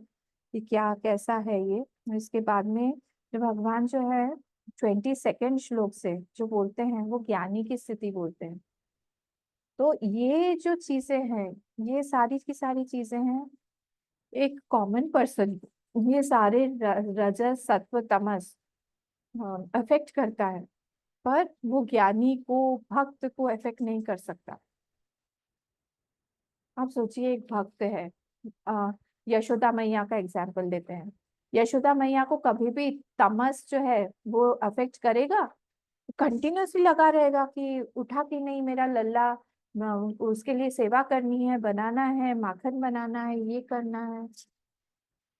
कि क्या कैसा है ये। इसके बाद में जो भगवान जो है 22 श्लोक से जो बोलते हैं वो ज्ञानी की स्थिति बोलते हैं। तो ये जो चीजें हैं, ये सारी की सारी चीजें हैं एक कॉमन पर्सन, ये सारे रजस सत्व तमस अफेक्ट करता है, पर वो ज्ञानी को भक्त को अफेक्ट नहीं कर सकता। आप सोचिए एक भक्त है, यशोदा मैया का एग्जाम्पल देते हैं। यशोदा मैया को कभी भी तमस जो है वो अफेक्ट करेगा, कंटिन्यूअसली लगा रहेगा कि उठा कि नहीं मेरा लल्ला, उसके लिए सेवा करनी है, बनाना है, माखन बनाना है, ये करना है,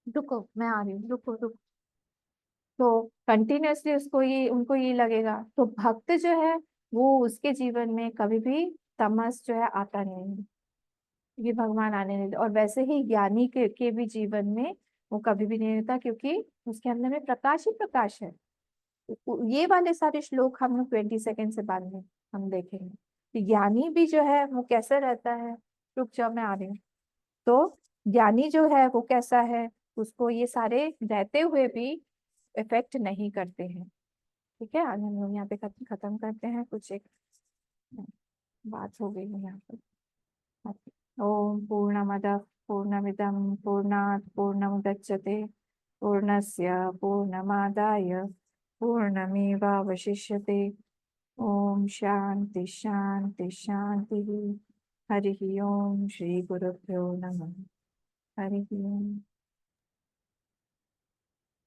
रुको मैं आ रही हूँ, रुको रुको। तो कंटिन्यूअसली उसको ये उनको ये लगेगा। तो भक्त जो है वो उसके जीवन में कभी भी तमस जो है आता नहीं है, ये भगवान आने नहीं दे। और वैसे ही ज्ञानी के भी जीवन में वो कभी भी नहीं होता, क्योंकि उसके अंदर में प्रकाश ही प्रकाश है। ये वाले सारे श्लोक हम लोग 20 सेकेंड से बाद में हम देखेंगे। तो ज्ञानी भी जो है वो कैसा रहता है, रुक जाओ मैं आ रही हूँ। तो ज्ञानी जो है वो कैसा है, उसको ये सारे रहते हुए भी इफेक्ट नहीं करते हैं। ठीक है, आज हम लोग यहाँ पे खत्म करते हैं। कुछ एक बात हो गई है यहाँ पे। ओम पूर्णमदः पूर्णमिदं पूर्णात् पूर्णमुदच्यते पूर्णस्य पूर्णमादाय पूर्णमेवावशिष्यते। ओम शांति शांति शांति। हरि ओम। श्री गुरुभ्यो नमः। हरि ओम।